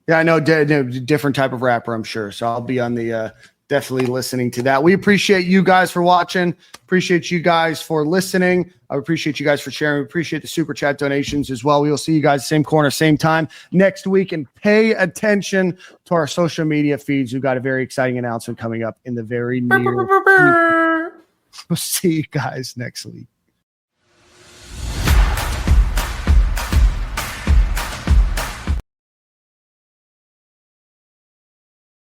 [SPEAKER 5] Yeah, I know different type of rapper, I'm sure. So I'll be on the definitely listening to that. We appreciate you guys for watching. Appreciate you guys for listening. I appreciate you guys for sharing. We appreciate the super chat donations as well. We will see you guys same corner, same time next week. And pay attention to our social media feeds. We've got a very exciting announcement coming up in the very near future. We'll see you guys next week.